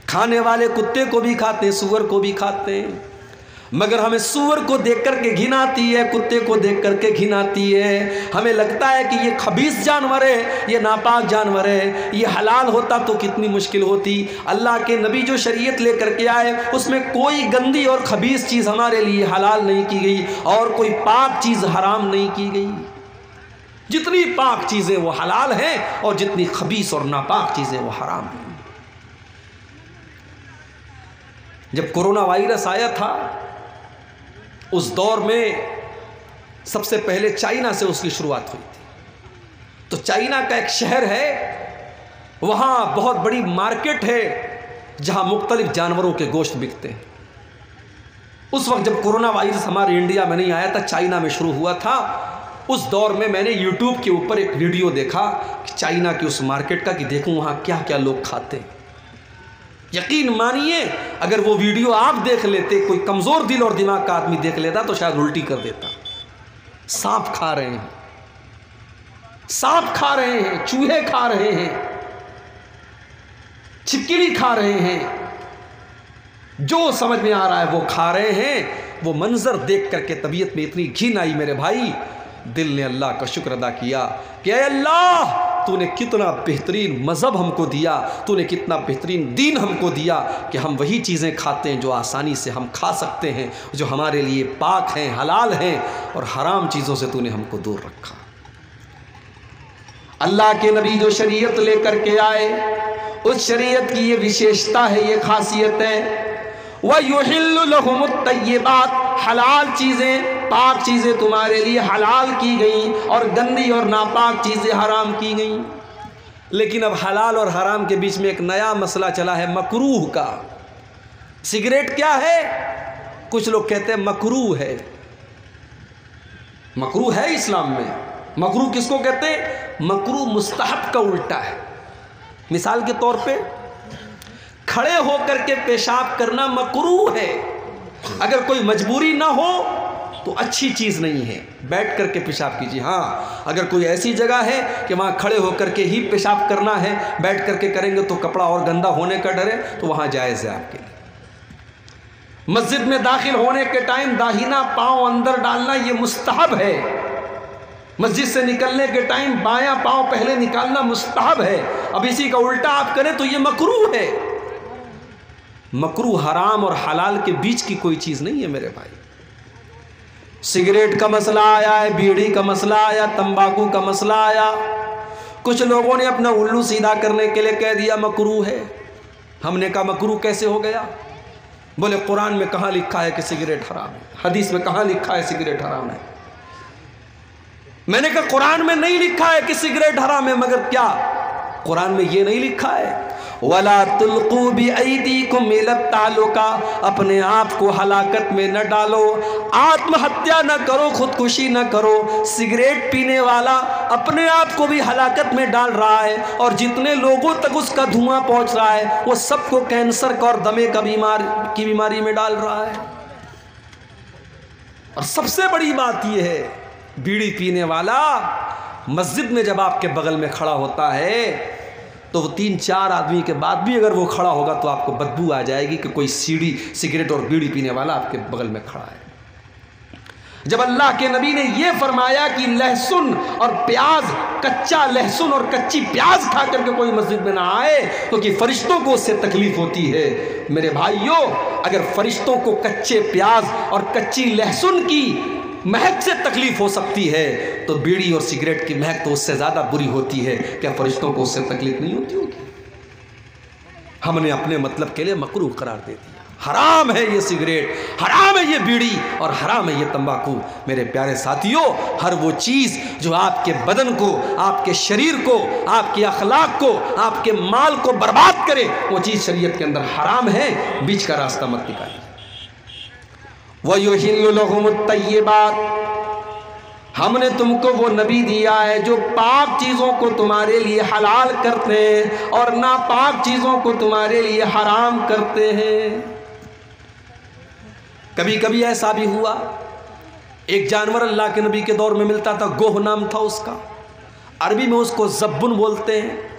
Speaker 1: खाने वाले कुत्ते को भी खाते हैं, सूअर को भी खाते हैं, मगर हमें सूअर को देख करके घिन आती है, कुत्ते को देख करके घिन आती है। हमें लगता है कि ये खबीस जानवर है, ये नापाक जानवर है, ये हलाल होता तो कितनी मुश्किल होती। अल्लाह के नबी जो शरीयत लेकर के आए उसमें कोई गंदी और खबीस चीज़ हमारे लिए हलाल नहीं की गई और कोई पाक चीज़ हराम नहीं की गई। जितनी पाक चीज़ें वो हलाल हैं और जितनी खबीस और नापाक चीज़ें वो हराम हैं। जब कोरोना वायरस आया था उस दौर में सबसे पहले चाइना से उसकी शुरुआत हुई थी। तो चाइना का एक शहर है, वहाँ बहुत बड़ी मार्केट है जहाँ मुख्तलिफ जानवरों के गोश्त बिकते हैं। उस वक्त जब कोरोना वायरस हमारे इंडिया में नहीं आया था, चाइना में शुरू हुआ था। उस दौर में मैंने यूट्यूब के ऊपर एक वीडियो देखा कि चाइना की उस मार्केट का, कि देखूँ वहाँ क्या क्या लोग खाते हैं। यकीन मानिए अगर वो वीडियो आप देख लेते, कोई कमज़ोर दिल और दिमाग का आदमी देख लेता तो शायद उल्टी कर देता। सांप खा रहे हैं, सांप खा रहे हैं, चूहे खा रहे हैं, छिपकली खा रहे हैं, जो समझ में आ रहा है वो खा रहे हैं। वो मंजर देख करके तबीयत में इतनी घिन आई मेरे भाई, दिल ने अल्लाह का शुक्र अदा किया कि अल्लाह तूने कितना बेहतरीन मज़हब हमको दिया, तूने कितना बेहतरीन दीन हमको दिया कि हम वही चीज़ें खाते हैं जो आसानी से हम खा सकते हैं, जो हमारे लिए पाक हैं, हलाल हैं, और हराम चीज़ों से तूने हमको दूर रखा। अल्लाह के नबी जो शरीयत लेकर के आए, उस शरीयत की ये विशेषता है, ये खासियत है, वयुहिल्लु लहुमुत तय्यिबात, हलाल चीज़ें, पाक चीज़ें तुम्हारे लिए हलाल की गई और गंदी और नापाक चीज़ें हराम की गई। लेकिन अब हलाल और हराम के बीच में एक नया मसला चला है, मकरूह का। सिगरेट क्या है? कुछ लोग कहते हैं मकरूह है। मकरूह है इस्लाम में। मकरूह किसको कहते हैं? मकरूह मुस्तहब का उल्टा है। मिसाल के तौर पे खड़े होकर के पेशाब करना मकरूह है। अगर कोई मजबूरी ना हो तो अच्छी चीज़ नहीं है, बैठ करके पेशाब कीजिए। हाँ, अगर कोई ऐसी जगह है कि वहाँ खड़े होकर के ही पेशाब करना है, बैठ करके करेंगे तो कपड़ा और गंदा होने का डर है, तो वहाँ जायज़ है आपके लिए। मस्जिद में दाखिल होने के टाइम दाहिना पाँव अंदर डालना ये मुस्तहब है। मस्जिद से निकलने के टाइम बायां पाँव पहले निकालना मुस्तहब है। अब इसी का उल्टा आप करें तो ये मकरूह है। मकरूह हराम और हलाल के बीच की कोई चीज़ नहीं है मेरे भाई। सिगरेट का मसला आया है, बीड़ी का मसला आया, तंबाकू का मसला आया, कुछ लोगों ने अपना उल्लू सीधा करने के लिए कह दिया मकरूह है। हमने कहा मकरूह कैसे हो गया? बोले कुरान में कहाँ लिखा है कि सिगरेट हराम है, हदीस में कहाँ लिखा है सिगरेट हराम है। मैंने कहा कुरान में नहीं लिखा है कि सिगरेट हराम है, मगर क्या कुरान में ये नहीं लिखा है वला तुल्कू बिअयदीकुम इला तालुका, अपने आप को हलाकत में न डालो, आत्महत्या न करो, खुदकुशी न करो। सिगरेट पीने वाला अपने आप को भी हलाकत में डाल रहा है और जितने लोगों तक उसका धुआं पहुंच रहा है वो सबको कैंसर का और दमे का बीमारी में डाल रहा है। और सबसे बड़ी बात यह है, बीड़ी पीने वाला मस्जिद में जब आपके बगल में खड़ा होता है तो वो 3-4 आदमी के बाद भी अगर वो खड़ा होगा तो आपको बदबू आ जाएगी कि कोई सीढ़ी सिगरेट और बीड़ी पीने वाला आपके बगल में खड़ा है। जब अल्लाह के नबी ने यह फरमाया कि लहसुन और प्याज, कच्चा लहसुन और कच्ची प्याज खा करके कोई मस्जिद में ना आए क्योंकि फरिश्तों को उससे तकलीफ होती है। मेरे भाइयों, अगर फरिश्तों को कच्चे प्याज और कच्ची लहसुन की महक से तकलीफ हो सकती है तो बीड़ी और सिगरेट की महक तो उससे ज़्यादा बुरी होती है। क्या फरिश्तों को उससे तकलीफ नहीं होती होगी? हमने अपने मतलब के लिए मकरूह करार दे दिया। हराम है ये सिगरेट, हराम है ये बीड़ी और हराम है ये तंबाकू। मेरे प्यारे साथियों, हर वो चीज़ जो आपके बदन को, आपके शरीर को, आपके अखलाक को, आपके माल को बर्बाद करे वो चीज़ शरीयत के अंदर हराम है। बीच का रास्ता मत निकालिए। वयुहिल्लु लहुमुत तय्यिबात, हमने तुमको वो नबी दिया है जो पाक चीज़ों को तुम्हारे लिए हलाल करते हैं और नापाक चीज़ों को तुम्हारे लिए हराम करते हैं। कभी कभी ऐसा भी हुआ, एक जानवर अल्लाह के नबी के दौर में मिलता था, गोह नाम था उसका, अरबी में उसको ज़ब्बुन बोलते हैं।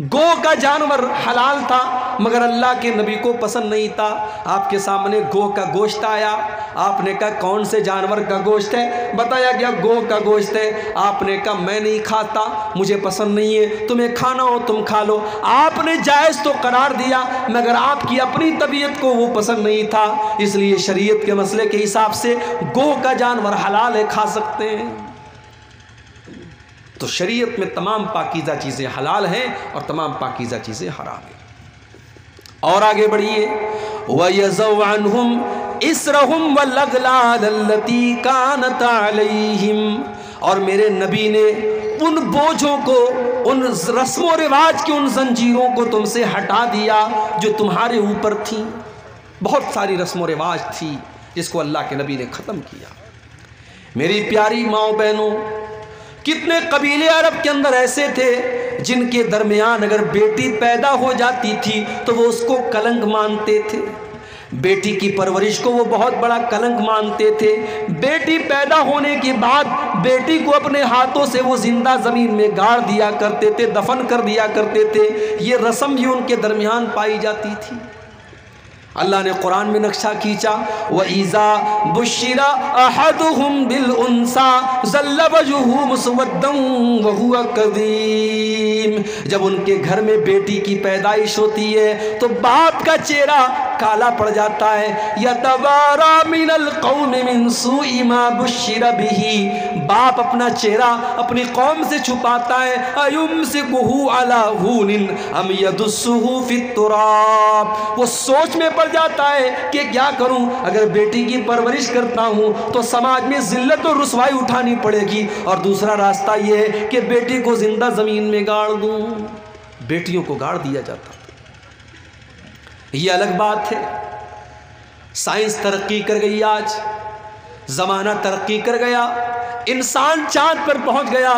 Speaker 1: गो का जानवर हलाल था मगर अल्लाह के नबी को पसंद नहीं था। आपके सामने गो का गोश्त आया, आपने कहा कौन से जानवर का गोश्त है? बताया गया गो का गोश्त है। आपने कहा मैं नहीं खाता, मुझे पसंद नहीं है, तुम्हें खाना हो तुम खा लो। आपने जायज़ तो करार दिया मगर आपकी अपनी तबीयत को वो पसंद नहीं था, इसलिए शरीयत के मसले के हिसाब से गो का जानवर हलाल है, खा सकते हैं। तो शरीयत में तमाम पाकीज़ा चीज़ें हलाल हैं और तमाम पाकीज़ा चीज़ें हराम हैं। और आगे बढ़िए, वयज़उ अन्हुम इसरहुम वल्अग़लाल अल्लती कानत अलैहिम, और मेरे नबी ने उन बोझों को, उन रस्मों रिवाज की उन जंजीरों को तुमसे हटा दिया जो तुम्हारे ऊपर थी। बहुत सारी रस्मों रिवाज थी जिसको अल्लाह के नबी ने ख़त्म किया। मेरी प्यारी माओ बहनों, कितने कबीले अरब के अंदर ऐसे थे जिनके दरमियान अगर बेटी पैदा हो जाती थी तो वो उसको कलंक मानते थे। बेटी की परवरिश को वो बहुत बड़ा कलंक मानते थे। बेटी पैदा होने के बाद बेटी को अपने हाथों से वो जिंदा ज़मीन में गाड़ दिया करते थे, दफन कर दिया करते थे। ये रस्म भी उनके दरमियान पाई जाती थी। अल्लाह ने कुरान में नक्शा खींचा, व इज़ा बुश्शिरा अहदुहुम बिल उन्सा ज़ल्ल वजहुहु मुस्वद्दन व हुवा कज़ीम, जब उनके घर में बेटी की पैदाइश होती है तो बाप का चेहरा काला पड़ जाता है। यतवारा मिनल कौम मिन सूइ मा बुश्शिरा बिही, बाप अपना चेहरा अपनी कौम से छुपाता है। अयुमसिकुहु अला हुनिन अम यदुस्सुहु फित तुराब, वो सोच में पड़ जाता है कि क्या करूं, अगर बेटी की परवरिश करता हूं तो समाज में जिल्लत और रुसवाई उठानी पड़ेगी, और दूसरा रास्ता यह है कि बेटी को जिंदा जमीन में गाड़ दूं। बेटियों को गाड़ दिया जाता, ये अलग बात है। साइंस तरक्की कर गई, आज जमाना तरक्की कर गया, इंसान चांद पर पहुंच गया,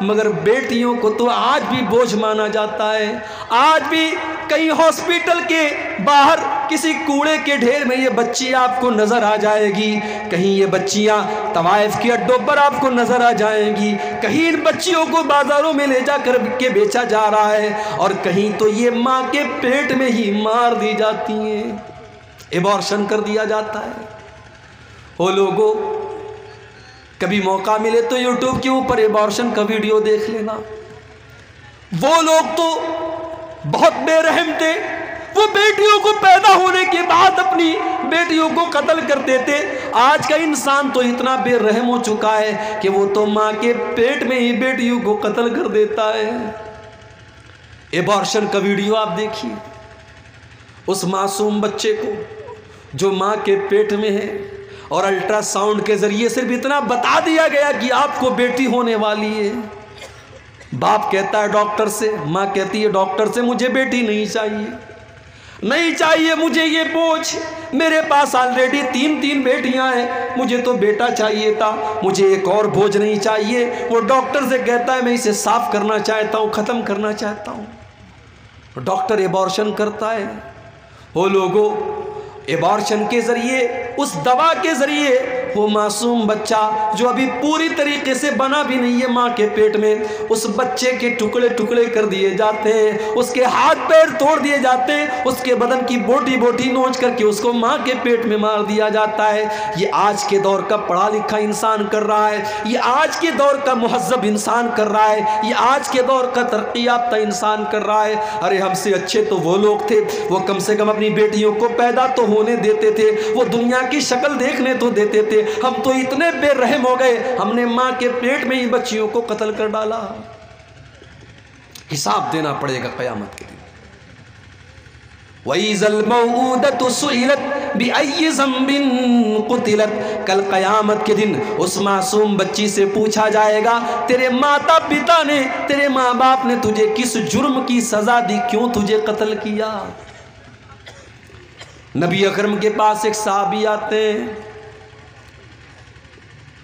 Speaker 1: मगर बेटियों को तो आज भी बोझ माना जाता है। आज भी कहीं हॉस्पिटल के बाहर किसी कूड़े के ढेर में ये बच्ची आपको नजर आ जाएगी, कहीं ये बच्चियां तवाइफ के अड्डों पर आपको नजर आ जाएंगी, कहीं इन बच्चियों को बाजारों में ले जाकर के बेचा जा रहा है, और कहीं तो ये माँ के पेट में ही मार दी जाती हैं, एबॉर्शन कर दिया जाता है। ओ लोगों, कभी मौका मिले तो यूट्यूब के ऊपर एबॉर्शन का वीडियो देख लेना। वो लोग तो बहुत बेरहम थे, वो बेटियों को पैदा होने के बाद अपनी बेटियों को कत्ल कर देते। आज का इंसान तो इतना बेरहम हो चुका है कि वो तो माँ के पेट में ही बेटियों को कत्ल कर देता है। एबॉर्शन का वीडियो आप देखिए, उस मासूम बच्चे को जो माँ के पेट में है, और अल्ट्रासाउंड के जरिए सिर्फ इतना बता दिया गया कि आपको बेटी होने वाली है। बाप कहता है डॉक्टर से, माँ कहती है डॉक्टर से मुझे बेटी नहीं चाहिए, नहीं चाहिए मुझे ये बोझ, मेरे पास ऑलरेडी 3 बेटियां हैं, मुझे तो बेटा चाहिए था, मुझे एक और बोझ नहीं चाहिए। वो डॉक्टर से कहता है मैं इसे साफ करना चाहता हूँ, ख़त्म करना चाहता हूँ। डॉक्टर एबॉर्शन करता है। वो लोगों एबॉर्शन के ज़रिए, उस दवा के ज़रिए वो मासूम बच्चा जो अभी पूरी तरीके से बना भी नहीं है माँ के पेट में, उस बच्चे के टुकड़े टुकड़े कर दिए जाते हैं, उसके हाथ पैर तोड़ दिए जाते हैं, उसके बदन की बोटी बोटी नोच करके उसको माँ के पेट में मार दिया जाता है। ये आज के दौर का पढ़ा लिखा इंसान कर रहा है, ये आज के दौर का मुहज़्ज़ब इंसान कर रहा है, ये आज के दौर का तरक्की याफ्ता इंसान कर रहा है। अरे हमसे अच्छे तो वो लोग थे, वो कम से कम अपनी बेटियों को पैदा तो होने देते थे, वो दुनिया की शक्ल देखने तो देते थे। हम तो इतने बेरहम हो गए, हमने मां के पेट में ही बच्चियों को कत्ल कर डाला। हिसाब देना पड़ेगा क़यामत के दिन। वइज़ल मौऊदतु सुइलत बिअय्यि ज़ंबिन क़ुतिलत, कल क़यामत के दिन उस मासूम बच्ची से पूछा जाएगा तेरे माता पिता ने, तेरे माँ बाप ने तुझे किस जुर्म की सज़ा दी, क्यों तुझे कत्ल किया। नबी अकरम के पास एक सहाबी आते हैं,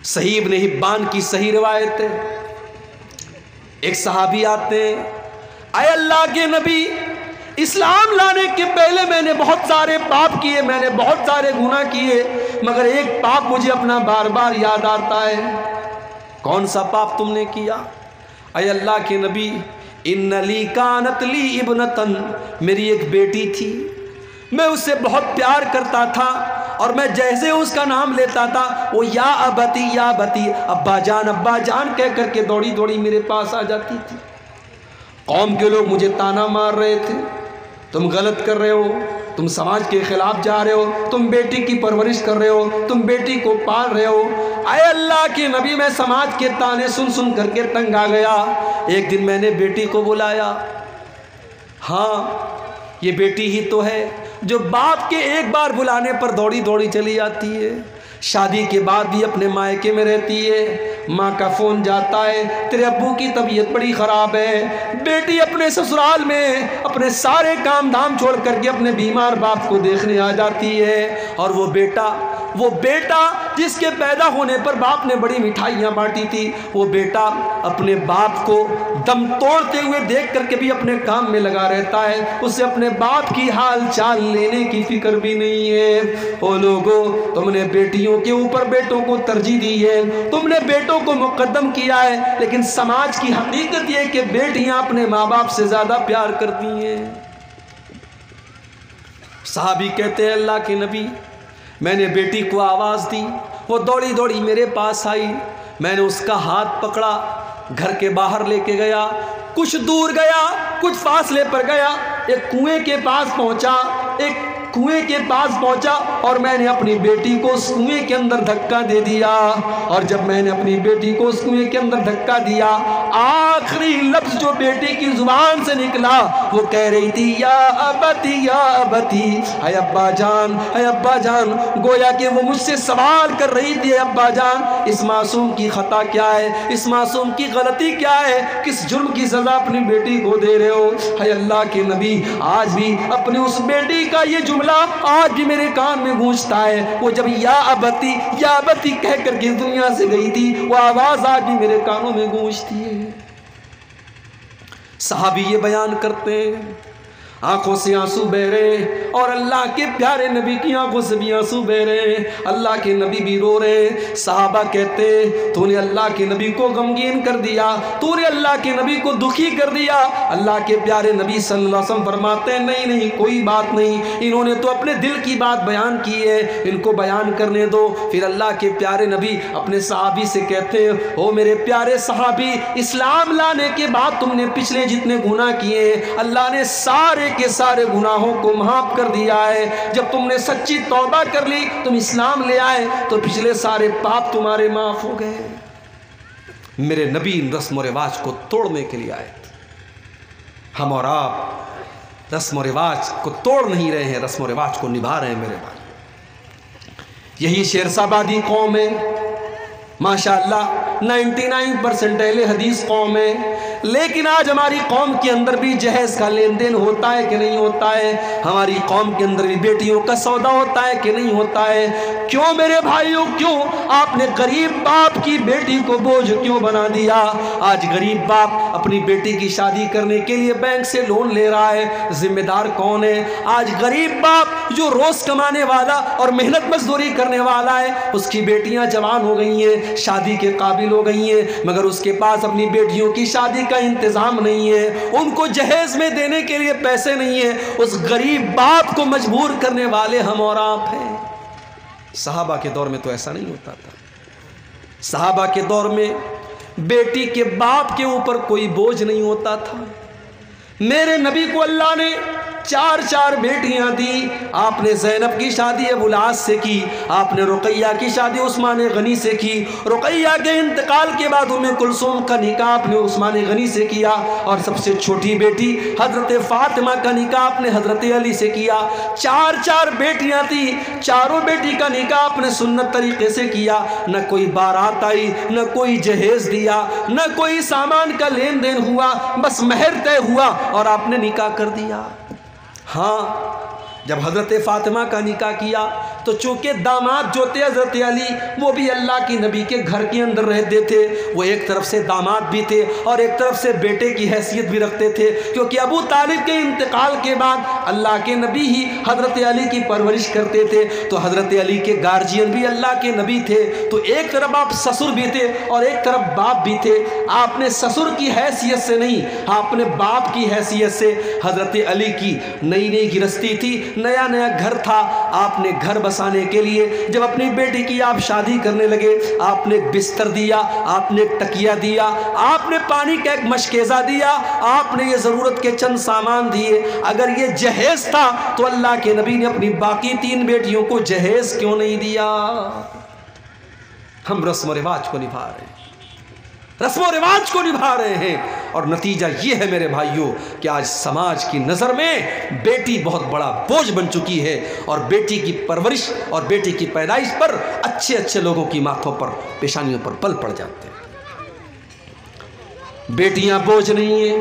Speaker 1: सही इब्न हिब्बान की सही रिवायत है। एक सहाबी आते हैं, आए अल्लाह के नबी, इस्लाम लाने के पहले मैंने बहुत सारे पाप किए, मैंने बहुत सारे गुनाह किए, मगर एक पाप मुझे अपना बार बार याद आता है। कौन सा पाप तुमने किया। आए अल्लाह के नबी, इन्ना ली कानत ली इब्नतन, मेरी एक बेटी थी, मैं उससे बहुत प्यार करता था, और मैं जैसे उसका नाम लेता था वो या अबती अब्बा जान कह करके दौड़ी दौड़ी मेरे पास आ जाती थी। कौम के लोग मुझे ताना मार रहे थे, तुम गलत कर रहे हो, तुम समाज के खिलाफ जा रहे हो, तुम बेटी की परवरिश कर रहे हो, तुम बेटी को पाल रहे हो। आए अल्लाह के नबी, मैं समाज के ताने सुन सुन करके तंग आ गया। एक दिन मैंने बेटी को बुलाया, हाँ ये बेटी ही तो है जो बाप के एक बार बुलाने पर दौड़ी दौड़ी चली जाती है, शादी के बाद भी अपने मायके में रहती है। माँ का फ़ोन जाता है, तेरे अब्बू की तबीयत बड़ी ख़राब है। बेटी अपने ससुराल में अपने सारे काम धाम छोड़ करके अपने बीमार बाप को देखने आ जाती है। और वो बेटा जिसके पैदा होने पर बाप ने बड़ी मिठाइयाँ बांटी थी, वो बेटा अपने बाप को दम तोड़ते हुए देख करके भी अपने काम में लगा रहता है, उसे अपने बाप की हाल चाल लेने की फिक्र भी नहीं है। ओ लोगों, तुमने बेटियों के ऊपर बेटों को तरजीह दी है, तुमने बेटों को मुकद्दम किया है, लेकिन समाज की हकीकत यह है कि बेटियां अपने माँ बाप से ज़्यादा प्यार करती हैं। सहाबी कहते हैं अल्लाह के नबी, मैंने बेटी को आवाज़ दी, वो दौड़ी दौड़ी मेरे पास आई, मैंने उसका हाथ पकड़ा, घर के बाहर लेके गया, कुछ दूर गया, कुछ फासले पर गया, एक कुएं के पास पहुंचा, और मैंने अपनी बेटी को उस कुएं के अंदर धक्का दे दिया। और जब मैंने अपनी बेटी को उस कुएं के अंदर धक्का दिया, आखिरी लफ्ज़ जो बेटी की जुबान से निकला वो कह रही थी या अबती, है अब्बा जान। गोया कि वो मुझसे सवाल कर रही थी, अब्बा जान इस मासूम की खता क्या है, इस मासूम की गलती क्या है, किस जुर्म की सज़ा अपनी बेटी को दे रहे हो। है अल्लाह के नबी, आज भी अपनी उस बेटी का ये जुमला आज भी मेरे कान में गूंजता है। वो जब या अबती कह करके दुनिया से गई थी, वो आवाज़ आज भी मेरे कानों में गूंजती है। सहाबी ये बयान करते हैं, आंखों से आंसू बह रहे, और अल्लाह के प्यारे नबी की आंखों से भी आंसू बह रहे, अल्लाह के नबी भी रो रहे। सहाबा कहते, तूने अल्लाह के नबी को गमगीन कर दिया, तूने अल्लाह के नबी को दुखी कर दिया। अल्लाह के प्यारे नबी सल्लल्लाहु अलैहि वसल्लम फरमाते हैं, नहीं कोई बात नहीं, इन्होंने तो अपने दिल की बात बयान की है, इनको बयान करने दो। फिर अल्लाह के प्यारे नबी अपने सहाबी से कहते हैं, ओ मेरे प्यारे सहाबी, इस्लाम लाने के बाद तुमने पिछले जितने गुनाह किए अल्लाह ने सारे के सारे गुनाहों को माफ कर दिया है। जब तुमने सच्ची तौबा कर ली, तुम इस्लाम ले आए, तो पिछले सारे पाप तुम्हारे माफ हो गए। मेरे नबी इन रस्म रिवाज को तोड़ने के लिए आए थे। हम और आप रस्म रिवाज को तोड़ नहीं रहे हैं, रस्म रिवाज को निभा रहे हैं मेरे भाई। यही शेरशाबादी कौम है, माशाअल्लाह 99% अहले हदीस कौम है, लेकिन आज हमारी कौम के अंदर भी जहेज का लेन देन होता है कि नहीं होता है? हमारी कौम के अंदर भी बेटियों का सौदा होता है कि नहीं होता है? क्यों मेरे भाइयों, क्यों आपने गरीब बाप की बेटी को बोझ क्यों बना दिया? आज गरीब बाप अपनी बेटी की शादी करने के लिए बैंक से लोन ले रहा है, जिम्मेदार कौन है? आज गरीब बाप जो रोज कमाने वाला और मेहनत मजदूरी करने वाला है, उसकी बेटियां जवान हो गई हैं, शादी के काबिल हो गई हैं, मगर उसके पास अपनी बेटियों की शादी का इंतजाम नहीं है, उनको जहेज में देने के लिए पैसे नहीं है। उस गरीब बाप को मजबूर करने वाले हम और आप हैं। सहाबा के दौर में तो ऐसा नहीं होता था। सहाबा के दौर में बेटी के बाप के ऊपर कोई बोझ नहीं होता था। मेरे नबी को अल्लाह ने 4 बेटियां दी। आपने ज़ैनब की शादी अबुल आस से की, आपने रुकैया की शादी उस्मान गनी से की, रुकैया के इंतकाल के बाद उम्मे कुलसूम का निकाह आपने उस्मान गनी से किया, और सबसे छोटी बेटी हज़रत फ़ातिमा का निकाह आपने हज़रत अली से किया। 4 बेटियां थी, चारों बेटी का निकाह आपने सुन्नत तरीके से किया। न कोई बारात आई, न कोई जहेज दिया, न कोई सामान का लेन देन हुआ, बस महर तय हुआ और आपने निकाह कर दिया। हाँ, जब हज़रत फ़ातिमा का निकाह किया तो चूँकि दामाद जो थे हज़रत अली, वो भी अल्लाह की नबी के घर के अंदर रहते थे, वो एक तरफ से दामाद भी थे और एक तरफ से बेटे की हैसियत भी रखते थे, क्योंकि अबू तालिब के इंतकाल के बाद अल्लाह के नबी ही हज़रत अली की परवरिश करते थे, तो हज़रत अली के गार्जियन भी अल्लाह के नबी थे। तो एक तरफ आप ससुर भी थे और एक तरफ बाप भी थे। आपने ससुर की हैसियत से नहीं, आपने बाप की हैसियत से, हज़रत अली की नई गिरस्ती थी, नया घर था, आपने घर बसाने के लिए जब अपनी बेटी की आप शादी करने लगे, आपने बिस्तर दिया, आपने तकिया दिया, आपने पानी का एक मशकेज़ा दिया, आपने ये ज़रूरत के चंद सामान दिए। अगर ये जहेज था तो अल्लाह के नबी ने अपनी बाकी 3 बेटियों को जहेज क्यों नहीं दिया? हम रस्म रिवाज को निभा रहे हैं, रस्म रिवाज को निभा रहे हैं, और नतीजा ये है मेरे भाइयों कि आज समाज की नज़र में बेटी बहुत बड़ा बोझ बन चुकी है, और बेटी की परवरिश और बेटी की पैदाइश पर अच्छे लोगों की माथों पर, पेशानियों पर पल पड़ जाते हैं। बेटियां बोझ नहीं है।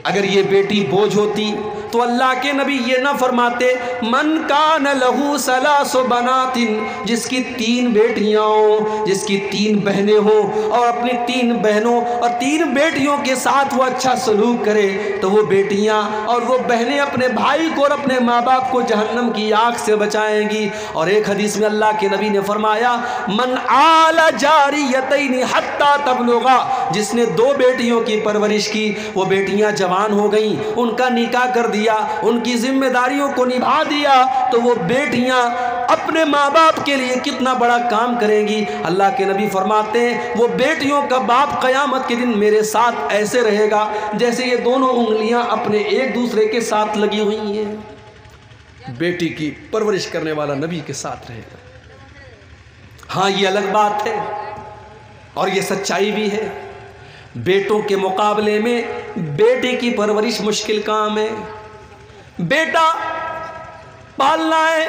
Speaker 1: अगर ये बेटी बोझ होती तो अल्लाह के नबी ये ना फरमाते मन कान लहू सलासो बनातिन, जिसकी 3 बेटियां हो, जिसकी 3 बहनें हो, और अपनी 3 बहनों और 3 बेटियों के साथ वो अच्छा सलूक करे, तो वो बेटियां और वो बहनें अपने भाई को और अपने माँ बाप को जहन्नम की आग से बचाएंगी। और एक हदीस में अल्लाह के नबी ने फरमाया मन आला जारियतैनि हत्ता तबलुगा, जिसने 2 बेटियों की परवरिश की, वो बेटियां जवान हो गई, उनका निकाह कर दिया, उनकी जिम्मेदारियों को निभा दिया, तो वो बेटियां अपने माँ बाप के लिए कितना बड़ा काम करेंगी। अल्लाह के नबी फरमाते हैं वो बेटियों का बाप क़यामत के दिन मेरे साथ ऐसे रहेगा जैसे ये दोनों उंगलियां अपने एक दूसरे के साथ लगी हुई हैं। बेटी की परवरिश करने वाला नबी के साथ रहेगा। हाँ, ये अलग बात है और ये सच्चाई भी है, बेटों के मुकाबले में बेटी की परवरिश मुश्किल काम है। बेटा पालना है,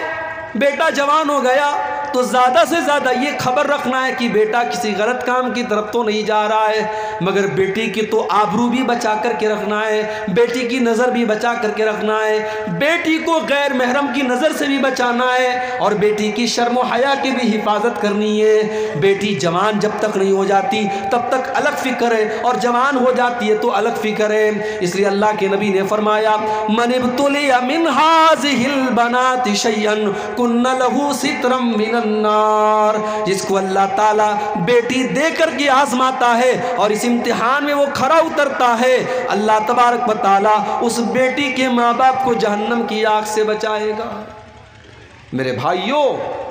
Speaker 1: बेटा जवान हो गया तो ज़्यादा से ज़्यादा ये खबर रखना है कि बेटा किसी गलत काम की तरफ तो नहीं जा रहा है, मगर बेटी की तो आबरू भी बचा करके रखना है, बेटी की नज़र भी बचा करके रखना है, बेटी को गैर महरम की नज़र से भी बचाना है, और बेटी की शर्म व हया की भी हिफाजत करनी है। बेटी जवान जब तक नहीं हो जाती तब तक अलग फ़िक्र है, और जवान हो जाती है तो अलग फ़िक्र है। इसलिए अल्लाह के नबी ने फरमाया मनिब्तुलिया मिन हाज़िहिल बनाति शैअन कुन्न लहू सित्रम मिनन नार, जिसको अल्लाह ताला बेटी देकर के आजमाता है और इस इम्तिहान में वो खरा उतरता है, अल्लाह तबारक व तआला उस बेटी के माँ बाप को जहन्नम की आग से बचाएगा। मेरे भाइयों,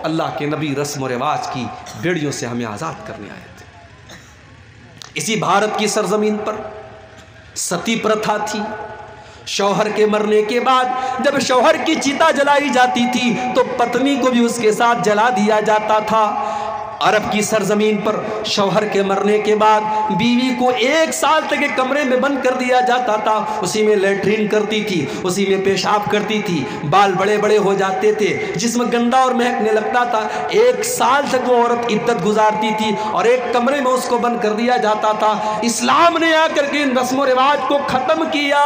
Speaker 1: अल्लाह के नबी रस्म रिवाज की बेड़ियों से हमें आज़ाद करने आए थे। इसी भारत की सरजमीन पर सती प्रथा थी। शौहर के मरने के बाद जब शौहर की चिता जलाई जाती थी तो पत्नी को भी उसके साथ जला दिया जाता था। अरब की सरजमीन पर शौहर के मरने के बाद बीवी को 1 साल तक एक कमरे में बंद कर दिया जाता था। उसी में लेट्रिन करती थी, उसी में पेशाब करती थी, बाल बड़े बड़े हो जाते थे, जिस्म गंदा और महकने लगता था। 1 साल तक वो औरत इद्दत गुजारती थी और एक कमरे में उसको बंद कर दिया जाता था। इस्लाम ने आकर के इन रस्म रिवाज को खत्म किया।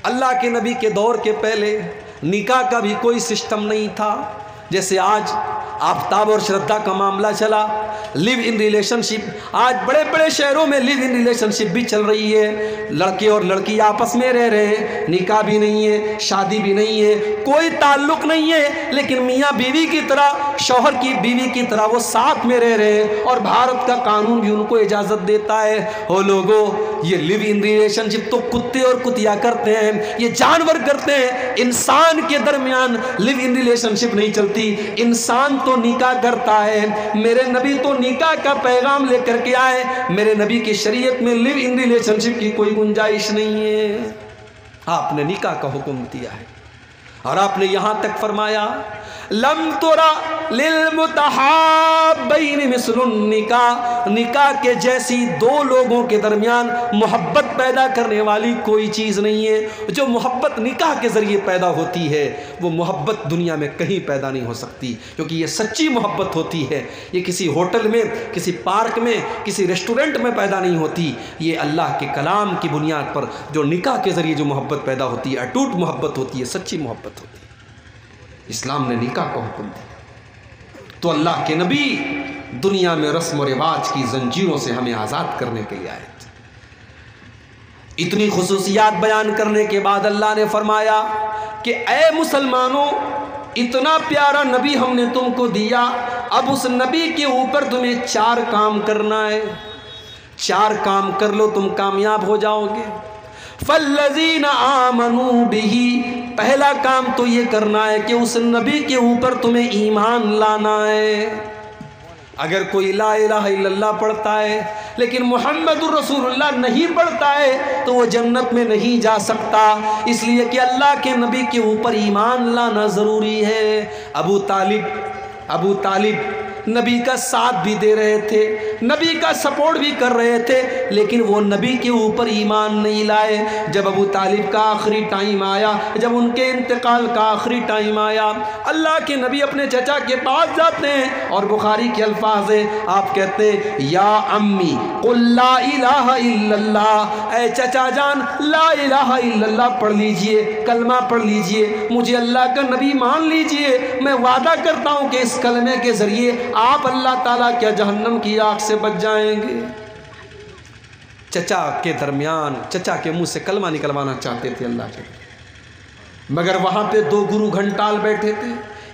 Speaker 1: अल्लाह के नबी के दौर के पहले निकाह का भी कोई सिस्टम नहीं था। जैसे आज आफ्ताब और श्रद्धा का मामला चला, लिव इन रिलेशनशिप, आज बड़े बड़े शहरों में लिव इन रिलेशनशिप भी चल रही है। लड़के और लड़की आपस में रह रहे हैं, निकाह भी नहीं है, शादी भी नहीं है, कोई ताल्लुक नहीं है, लेकिन मियाँ बीवी की तरह, शौहर की बीवी की तरह वो साथ में रह रहे हैं और भारत का कानून भी उनको इजाज़त देता है। हो लोगों, ये लिव इन रिलेशनशिप तो कुत्ते और कुतिया करते हैं, ये जानवर करते हैं। इंसान के दरमियान लिव इन रिलेशनशिप नहीं चलती। इंसान तो निकाह करता है। मेरे नबी तो निकाह का पैगाम लेकर के आए। मेरे नबी की शरीयत में लिव इन रिलेशनशिप की कोई गुंजाइश नहीं है। आपने निकाह का हुक्म दिया है और आपने यहां तक फरमाया, लम तुरा लिल मुतहाब्बैन मिस्लुन निकाह, निकाह के जैसी 2 लोगों के दरमियान मोहब्बत पैदा करने वाली कोई चीज़ नहीं है। जो मोहब्बत निकाह के ज़रिए पैदा होती है वो मोहब्बत दुनिया में कहीं पैदा नहीं हो सकती, क्योंकि ये सच्ची मोहब्बत होती है। ये किसी होटल में, किसी पार्क में, किसी रेस्टोरेंट में पैदा नहीं होती। ये अल्लाह के कलाम की बुनियाद पर जो निकाह के ज़रिए जो मोहब्बत पैदा होती है, अटूट मोहब्बत होती है, सच्ची मोहब्बत होती है। इस्लाम ने निकाह का हुक्म दिया तो अल्लाह के नबी दुनिया में रस्म और रिवाज की जंजीरों से हमें आज़ाद करने के लिए आए थे। इतनी खुसूसियात बयान करने के बाद अल्लाह ने फरमाया कि ए मुसलमानों, इतना प्यारा नबी हमने तुमको दिया, अब उस नबी के ऊपर तुम्हें 4 काम करना है। 4 काम कर लो, तुम कामयाब हो जाओगे। फल्लज़ीना आमनू बिही, पहला काम तो ये करना है कि उस नबी के ऊपर तुम्हें ईमान लाना है। अगर कोई ला इलाहा इल्लल्लाह पढ़ता है लेकिन मुहम्मदुर रसूलुल्लाह नहीं पढ़ता है तो वो जन्नत में नहीं जा सकता। इसलिए कि अल्लाह के नबी के ऊपर ईमान लाना ज़रूरी है। अबू तालिब नबी का साथ भी दे रहे थे, नबी का सपोर्ट भी कर रहे थे, लेकिन वो नबी के ऊपर ईमान नहीं लाए। जब अबू तालिब का आखिरी टाइम आया, जब उनके इंतकाल का आखिरी टाइम आया, अल्लाह के नबी अपने चचा के पास जाते हैं और बुखारी के अल्फाज है, आप कहते हैं, या अम्मी कुल ला इलाहा इल्लल्लाह, ऐ चचा जान ला इलाहा इल्लल्लाह पढ़ लीजिए, कलमा पढ़ लीजिए, मुझे अल्लाह का नबी मान लीजिए। मैं वादा करता हूँ कि इस कलमे के ज़रिए आप अल्लाह ताला क्या जहन्नम की आग से बच जाएंगे। चचा के दरमियान, चचा के मुंह से कलमा निकलवाना चाहते थे अल्लाह के, मगर वहां पे 2 गुरु घंटाल बैठे थे।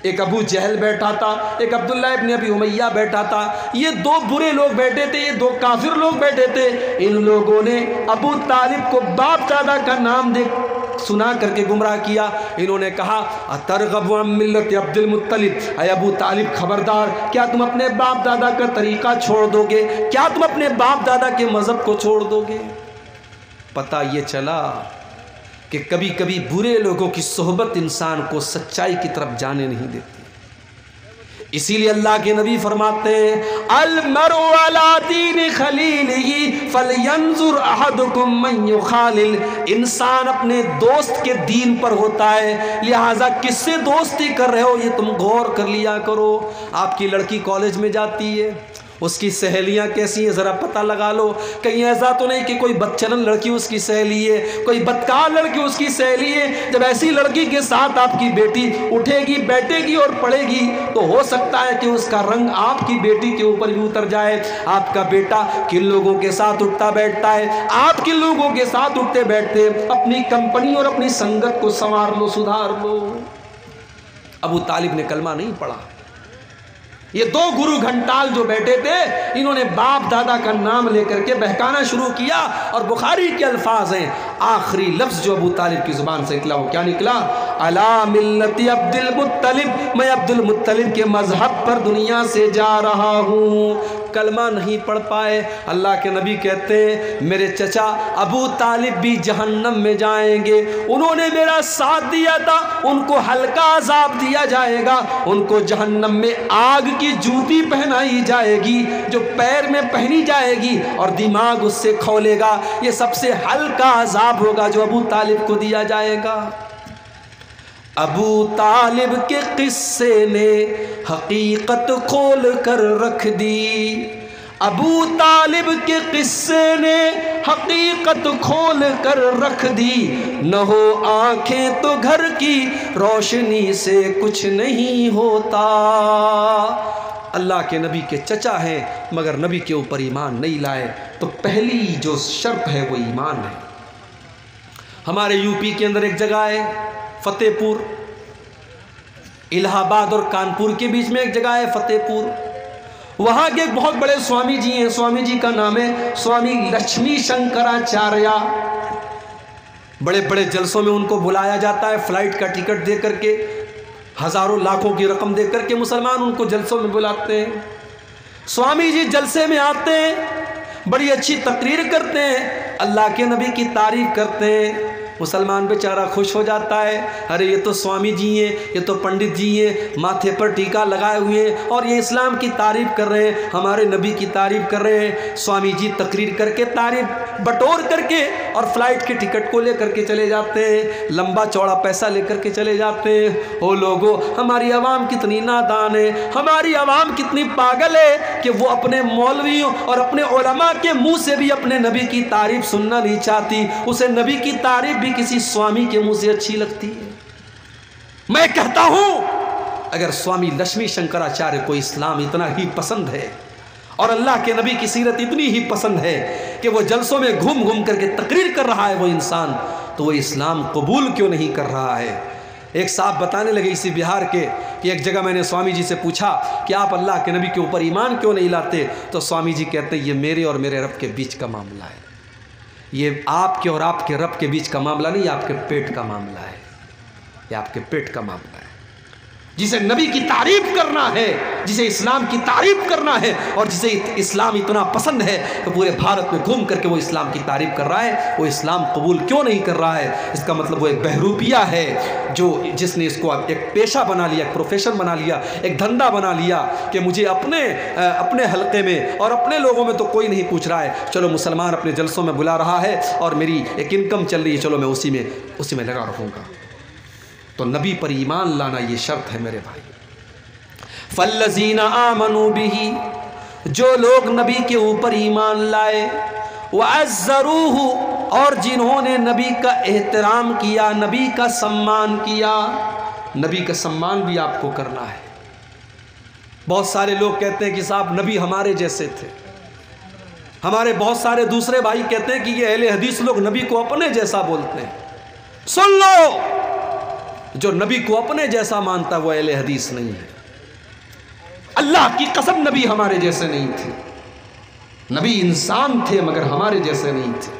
Speaker 1: एक अबू जहल बैठा था, एक अब्दुल्ला इब्न अबी उमैया बैठा था। ये 2 बुरे लोग बैठे थे, ये 2 काफिर लोग बैठे थे। इन लोगों ने अबू तालिब को बाप दादा का नाम दे सुना करके गुमराह किया। इन्होंने कहा, अतरगबु अन मिल्लत अब्दुल मुत्तलिब, अय अबू तालिब खबरदार, क्या तुम अपने बाप दादा का तरीका छोड़ दोगे? क्या तुम अपने बाप दादा के मज़हब को छोड़ दोगे? पता ये चला कि कभी कभी बुरे लोगों की सोहबत इंसान को सच्चाई की तरफ जाने नहीं देती। इसीलिए अल्लाह के नबी फरमाते हैं, अल मरउ अला दीन खलीलिही फलयंजुर अहदुकुम मन युखालिल, इंसान अपने दोस्त के दीन पर होता है, लिहाजा किससे दोस्ती कर रहे हो ये तुम गौर कर लिया करो। आपकी लड़की कॉलेज में जाती है, उसकी सहेलियां कैसी हैं ज़रा पता लगा लो। कहीं ऐसा तो नहीं कि कोई बदचलन लड़की उसकी सहेली है, कोई बदकार लड़की उसकी सहेली है। जब ऐसी लड़की के साथ आपकी बेटी उठेगी, बैठेगी और पढ़ेगी तो हो सकता है कि उसका रंग आपकी बेटी के ऊपर भी उतर जाए। आपका बेटा किन लोगों के साथ उठता बैठता है, आप किन लोगों के साथ उठते बैठते, अपनी कंपनी और अपनी संगत को संवार लो, सुधार लो। अबू तालिब ने कलमा नहीं पढ़ा। ये 2 गुरु घंटाल जो बैठे थे, इन्होंने बाप दादा का नाम लेकर के बहकाना शुरू किया। और बुखारी के अल्फाज हैं, आखिरी लफ्ज़ जो अबू तालिब की ज़ुबान से निकला वो क्या निकला? अला मिल्लति अब्दुल मुत्तलिब, मैं अब्दुल मुत्तलिब के मज़हब पर दुनिया से जा रहा हूँ। कलमा नहीं पढ़ पाए। अल्लाह के नबी कहते हैं मेरे चचा अबू तालिब भी जहन्नम में जाएंगे, उन्होंने मेरा साथ दिया था, उनको हल्का अजाब दिया जाएगा, उनको जहन्नम में आग की जूती पहनाई जाएगी जो पैर में पहनी जाएगी और दिमाग उससे खौलेगा। ये सबसे हल्का अजाब होगा जो अबू तालिब को दिया जाएगा। अबू तालिब के किस्से ने हकीकत खोल कर रख दी, अबू तालिब के किस्से ने हकीकत खोल कर रख दी, न हो आंखें तो घर की रोशनी से कुछ नहीं होता। अल्लाह के नबी के चचा हैं मगर नबी के ऊपर ईमान नहीं लाए, तो पहली जो शर्त है वो ईमान है। हमारे यूपी के अंदर एक जगह है फतेहपुर, इलाहाबाद और कानपुर के बीच में एक जगह है फतेहपुर। वहाँ के एक बहुत बड़े स्वामी जी हैं, स्वामी जी का नाम है स्वामी लक्ष्मी शंकराचार्य। बड़े बड़े जलसों में उनको बुलाया जाता है, फ्लाइट का टिकट दे करके, हज़ारों लाखों की रकम दे करके मुसलमान उनको जलसों में बुलाते हैं। स्वामी जी जलसे में आते हैं, बड़ी अच्छी तकरीर करते हैं, अल्लाह के नबी की तारीफ़ करते हैं। मुसलमान बेचारा खुश हो जाता है, अरे ये तो स्वामी जी हैं, ये तो पंडित जी हैं, माथे पर टीका लगाए हुए हैं और ये इस्लाम की तारीफ़ कर रहे हैं, हमारे नबी की तारीफ़ कर रहे हैं। स्वामी जी तकरीर करके तारीफ़ बटोर करके और फ्लाइट के टिकट को लेकर के चले जाते हैं, लंबा चौड़ा पैसा लेकर के चले जाते हैं। ओ लोगो, हमारी आवाम कितनी नादान है, हमारी आवाम कितनी पागल है कि वो अपने मौलवियों और अपने उलमा के मुँह से भी अपने नबी की तारीफ़ सुनना नहीं चाहती। उसे नबी की तारीफ़ भी किसी स्वामी के मुंह से अच्छी लगती है। मैं कहता हूं अगर स्वामी लक्ष्मी शंकराचार्य को इस्लाम इतना ही पसंद है और अल्लाह के नबी की सीरत इतनी ही पसंद है कि वो जलसों में घूम घूम करके तकरीर कर रहा है वो इंसान, तो वो इस्लाम कबूल क्यों नहीं कर रहा है। एक साहब बताने लगे इसी बिहार के कि एक जगह मैंने स्वामी जी से पूछा कि आप अल्लाह के नबी के ऊपर ईमान क्यों नहीं लाते, तो स्वामी जी कहते ये मेरे और मेरे रब के बीच का मामला है, ये आपके और आपके रब के बीच का मामला नहीं, आपके पेट का मामला है, ये आपके पेट का मामला है। जिसे नबी की तारीफ करना है, जिसे इस्लाम की तारीफ करना है और जिसे इस्लाम इतना पसंद है तो पूरे भारत में घूम करके वो इस्लाम की तारीफ कर रहा है, वो इस्लाम कबूल क्यों नहीं कर रहा है। इसका मतलब वो एक बहरूपिया है जो जिसने इसको अब एक पेशा बना लिया, एक प्रोफेशन बना लिया, एक धंधा बना लिया कि मुझे अपने हलके में और अपने लोगों में तो कोई नहीं पूछ रहा है, चलो मुसलमान अपने जलसों में बुला रहा है और मेरी एक इनकम चल रही है, चलो मैं उसी में लगा रहूँगा। तो नबी पर ईमान लाना ये शर्त है मेरे भाई। फल्लज़ीना आमनू बिही, जो लोग नबी के ऊपर ईमान लाए, वअज़्ज़रूहु, और जिन्होंने नबी का एहतराम किया, नबी का सम्मान किया। नबी का सम्मान भी आपको करना है। बहुत सारे लोग कहते हैं कि साहब नबी हमारे जैसे थे, हमारे बहुत सारे दूसरे भाई कहते हैं कि ये अहले हदीस लोग नबी को अपने जैसा बोलते हैं। सुन लो, जो नबी को अपने जैसा मानता वो अहले हदीस नहीं है। अल्लाह की कसम नबी हमारे जैसे नहीं थे, नबी इंसान थे मगर हमारे जैसे नहीं थे।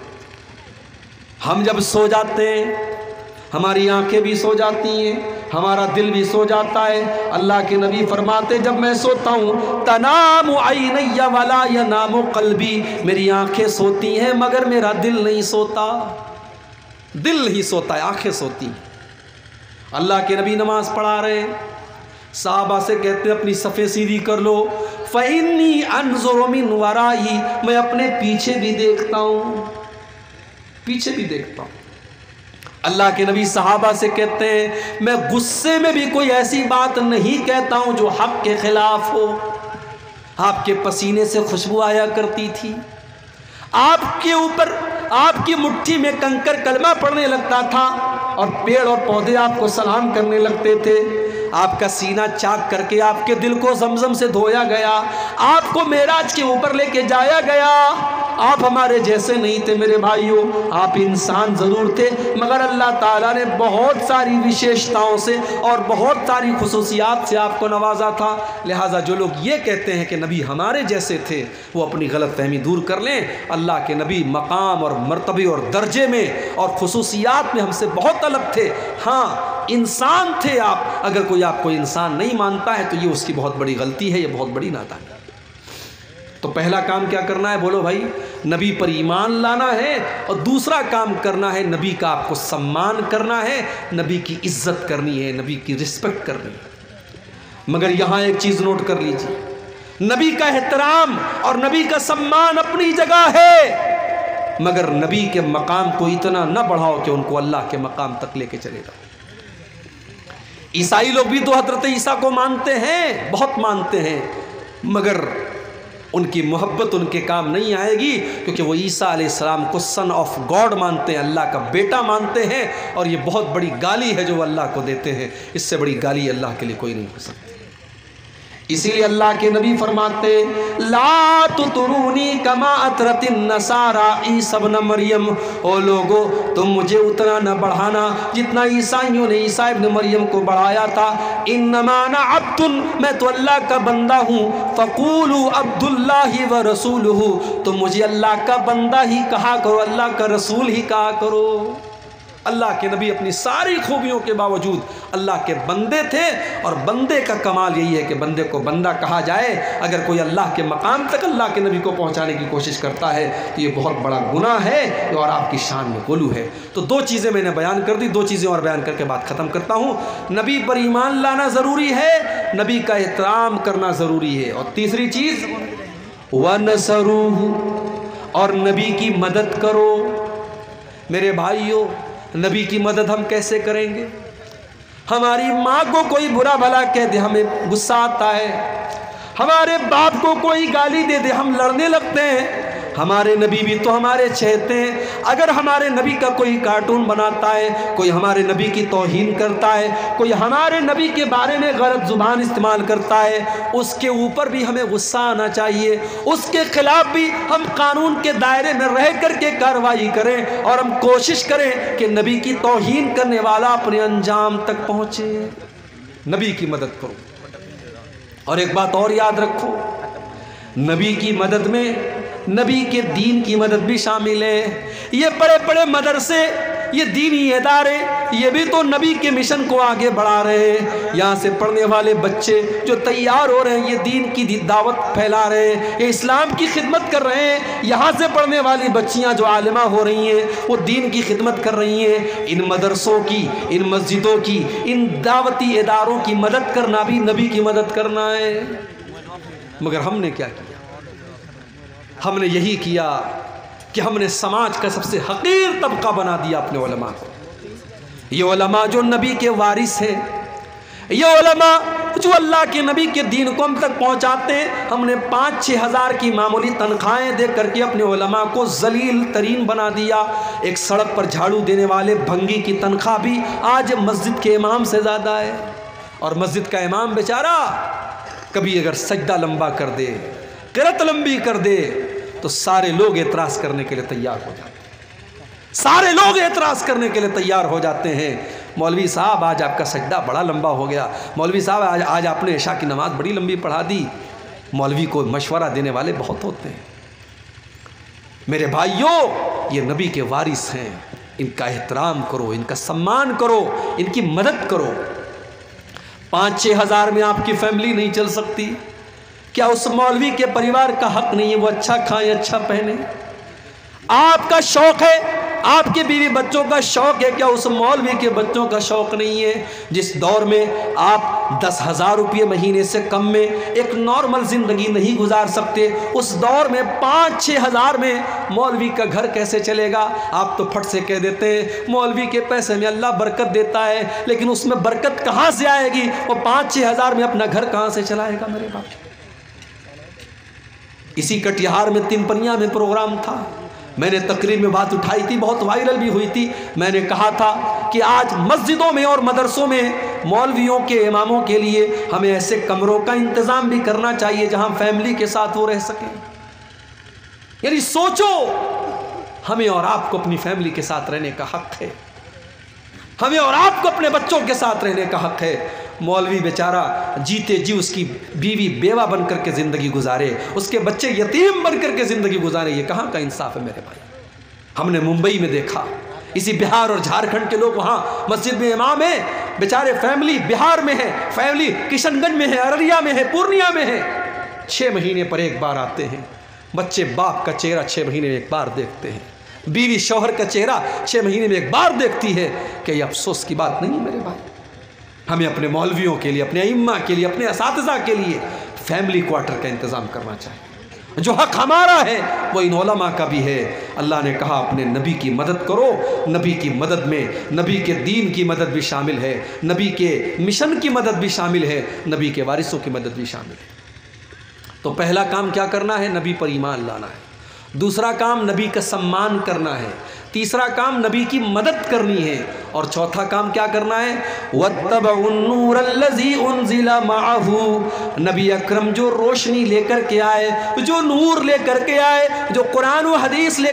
Speaker 1: हम जब सो जाते हैं हमारी आंखें भी सो जाती हैं, हमारा दिल भी सो जाता है। अल्लाह के नबी फरमाते जब मैं सोता हूँ तनामु ऐनैया वला यनामु क़ल्बी, मेरी आंखें सोती हैं मगर मेरा दिल नहीं सोता। दिल नहीं सोता है, आंखें सोती हैं। अल्लाह के नबी नमाज पढ़ा रहे, साहबा से कहते हैं अपनी सफ़े सीधी कर लो। फ़इन्नी अनज़ुरु मिन वराई, मैं अपने पीछे भी देखता हूँ, पीछे भी देखता हूँ। अल्लाह के नबी सहाबा से कहते हैं मैं गुस्से में भी कोई ऐसी बात नहीं कहता हूँ जो हक़ के ख़िलाफ़ हो। आपके पसीने से खुशबू आया करती थी, आपके ऊपर आपकी मुट्ठी में कंकर कलमा पड़ने लगता था और पेड़ और पौधे आपको सलाम करने लगते थे। आपका सीना चाक करके आपके दिल को ज़मज़म से धोया गया, आपको मेराज के ऊपर लेके जाया गया। आप हमारे जैसे नहीं थे मेरे भाइयों, आप इंसान ज़रूर थे मगर अल्लाह ताला ने बहुत सारी विशेषताओं से और बहुत सारी खुसूसियात से आपको नवाजा था। लिहाजा जो लोग ये कहते हैं कि नबी हमारे जैसे थे वो अपनी गलत फहमी दूर कर लें। अल्लाह के नबी मकाम और मर्तबे और दर्जे में और खुसूसियात में हमसे बहुत अलग थे। हाँ, इंसान थे आप, अगर कोई आपको इंसान नहीं मानता है तो ये उसकी बहुत बड़ी गलती है, ये बहुत बड़ी नादानी है। तो पहला काम क्या करना है बोलो भाई? नबी पर ईमान लाना है, और दूसरा काम करना है नबी का आपको सम्मान करना है, नबी की इज्जत करनी है, नबी की रिस्पेक्ट करनी है। मगर यहाँ एक चीज़ नोट कर लीजिए, नबी का एहतराम और नबी का सम्मान अपनी जगह है, मगर नबी के मकाम को इतना न बढ़ाओ कि उनको अल्लाह के मकाम तक लेके चले जाओ। ईसाई लोग भी तो हजरत ईसा को मानते हैं, बहुत मानते हैं, मगर उनकी मोहब्बत उनके काम नहीं आएगी, क्योंकि वो ईसा अलैहिस्सलाम को सन ऑफ गॉड मानते हैं, अल्लाह का बेटा मानते हैं। और ये बहुत बड़ी गाली है जो अल्लाह को देते हैं, इससे बड़ी गाली अल्लाह के लिए कोई नहीं हो सकती। इसीलिए अल्लाह के नबी फरमाते, ला तुतरूनी कमा अतरतिन नसारा ईसा इब्न मरियम, ओ लोगो तुम मुझे उतना न बढ़ाना जितना ईसाइयों ने ईसा इब्न मरियम को बढ़ाया था। इन्नमा अना अब्दुन, मैं तो अल्लाह का बंदा हूँ। फ़क़ूलू अब्दुल्लाहि व रसूलुहु, तो मुझे अल्लाह का बंदा ही कहा करो, अल्लाह का रसूल ही कहा करो। अल्लाह के नबी अपनी सारी खूबियों के बावजूद अल्लाह के बंदे थे, और बंदे का कमाल यही है कि बंदे को बंदा कहा जाए। अगर कोई अल्लाह के मकाम तक अल्लाह के नबी को पहुंचाने की कोशिश करता है तो ये बहुत बड़ा गुनाह है और आपकी शान में गोलू है। तो दो चीज़ें मैंने बयान कर दी, दो चीज़ें और बयान करके बात ख़त्म करता हूँ। नबी पर ईमान लाना ज़रूरी है, नबी का एहतराम करना ज़रूरी है, और तीसरी चीज़ वनसरूहु, और नबी की मदद करो। मेरे भाइयों, नबी की मदद हम कैसे करेंगे? हमारी माँ को कोई बुरा भला कह दे हमें गुस्सा आता है, हमारे बाप को कोई गाली दे दे हम लड़ने लगते हैं। हमारे नबी भी तो हमारे चहेते हैं। अगर हमारे नबी का कोई कार्टून बनाता है, कोई हमारे नबी की तौहीन करता है, कोई हमारे नबी के बारे में गलत जुबान इस्तेमाल करता है, उसके ऊपर भी हमें गुस्सा आना चाहिए, उसके खिलाफ भी हम कानून के दायरे में रह करके कार्रवाई करें, और हम कोशिश करें कि नबी की तौहीन करने वाला अपने अंजाम तक पहुँचे। नबी की मदद करो। और एक बात और याद रखो, नबी की मदद में नबी के दीन की मदद भी शामिल है। ये बड़े बड़े मदरसे, ये दीनी इदारे, ये भी तो नबी के मिशन को आगे बढ़ा रहे हैं। यहाँ से पढ़ने वाले बच्चे जो तैयार हो रहे हैं, ये दीन की दावत फैला रहे हैं, ये इस्लाम की खिदमत कर रहे हैं। यहाँ से पढ़ने वाली बच्चियाँ जो आलिमा हो रही हैं, वो दीन की खिदमत कर रही हैं। इन मदरसों की, इन मस्जिदों की, इन दावती इदारों की मदद करना भी नबी की मदद करना है। मगर हमने क्या किया? हमने यही किया कि हमने समाज का सबसे हकीर तबका बना दिया अपने उलमा को। ये उलमा जो नबी के वारिस हैं, ये उलमा जो अल्लाह के नबी के दीन को हम तक पहुंचाते हैं, हमने 5-6 हज़ार की मामूली तनख्वाहें दे करके अपने उलमा को जलील तरीन बना दिया। एक सड़क पर झाड़ू देने वाले भंगी की तनख्वाह भी आज मस्जिद के इमाम से ज़्यादा है। और मस्जिद का इमाम बेचारा कभी अगर सजदा लंबा कर दे, क़िरात लंबी कर दे, तो सारे लोग एतराज़ करने के लिए तैयार हो जाते हैं। सारे लोग एतराज़ करने के लिए तैयार हो जाते हैं। मौलवी साहब आज आपका सजदा बड़ा लंबा हो गया, मौलवी साहब आज आपने इशा की नमाज़ बड़ी लंबी पढ़ा दी। मौलवी को मशवरा देने वाले बहुत होते हैं। मेरे भाइयों, ये नबी के वारिस हैं, इनका एहतराम करो, इनका सम्मान करो, इनकी मदद करो। 5-6 हज़ार में आपकी फैमिली नहीं चल सकती। क्या उस मौलवी के परिवार का हक नहीं है वो अच्छा खाएं, अच्छा पहने? आपका शौक है, आपके बीवी बच्चों का शौक है, क्या उस मौलवी के बच्चों का शौक नहीं है? जिस दौर में आप 10,000 रुपये महीने से कम में एक नॉर्मल ज़िंदगी नहीं गुजार सकते, उस दौर में 5-6 हज़ार में मौलवी का घर कैसे चलेगा? आप तो फट से कह देते हैं मौलवी के पैसे में अल्लाह बरकत देता है, लेकिन उसमें बरकत कहाँ से आएगी? वो 5-6 हज़ार में अपना घर कहाँ से चलाएगा? मेरे बाप, इसी कटिहार में तिनपनिया में प्रोग्राम था, मैंने तकरीर में बात उठाई थी, बहुत वायरल भी हुई थी। मैंने कहा था कि आज मस्जिदों में और मदरसों में मौलवियों के इमामों के लिए हमें ऐसे कमरों का इंतज़ाम भी करना चाहिए जहां फैमिली के साथ वो रह सकें। यानी सोचो, हमें और आपको अपनी फैमिली के साथ रहने का हक है, हमें और आपको अपने बच्चों के साथ रहने का हक है। मौलवी बेचारा जीते जी उसकी बीवी बेवा बन करके ज़िंदगी गुजारे, उसके बच्चे यतीम बन करके ज़िंदगी गुजारे, ये कहाँ का इंसाफ है मेरे भाई? हमने मुंबई में देखा, इसी बिहार और झारखंड के लोग वहाँ मस्जिद में इमाम है, बेचारे फैमिली बिहार में है, फैमिली किशनगंज में है, अररिया में है, पूर्णिया में है, 6 महीने पर एक बार आते हैं। बच्चे बाप का चेहरा 6 महीने में एक बार देखते हैं। बीवी शौहर का चेहरा 6 महीने में एक बार देखती है। कि ये अफसोस की बात नहीं है मेरे भाई? हमें अपने मौलवियों के लिए, अपने अइम्मा के लिए, अपने असातिज़ा के लिए फैमिली क्वार्टर का इंतज़ाम करना चाहिए। जो हक़ हमारा है वो इन उलमा का भी है। अल्लाह ने कहा अपने नबी की मदद करो। नबी की मदद में नबी के दीन की मदद भी शामिल है, नबी के मिशन की मदद भी शामिल है, नबी के वारिसों की मदद भी शामिल है। तो पहला काम क्या करना है? नबी पर ईमान लाना है। दूसरा काम नबी का सम्मान करना है। तीसरा काम नबी की मदद करनी है। और चौथा काम क्या करना है? वत्तबउन नूरल्लज़ी उनज़िला मअहू, नबी अकरम जो रोशनी लेकर के आए, जो नूर लेकर के आए, जो कुरान व हदीस ले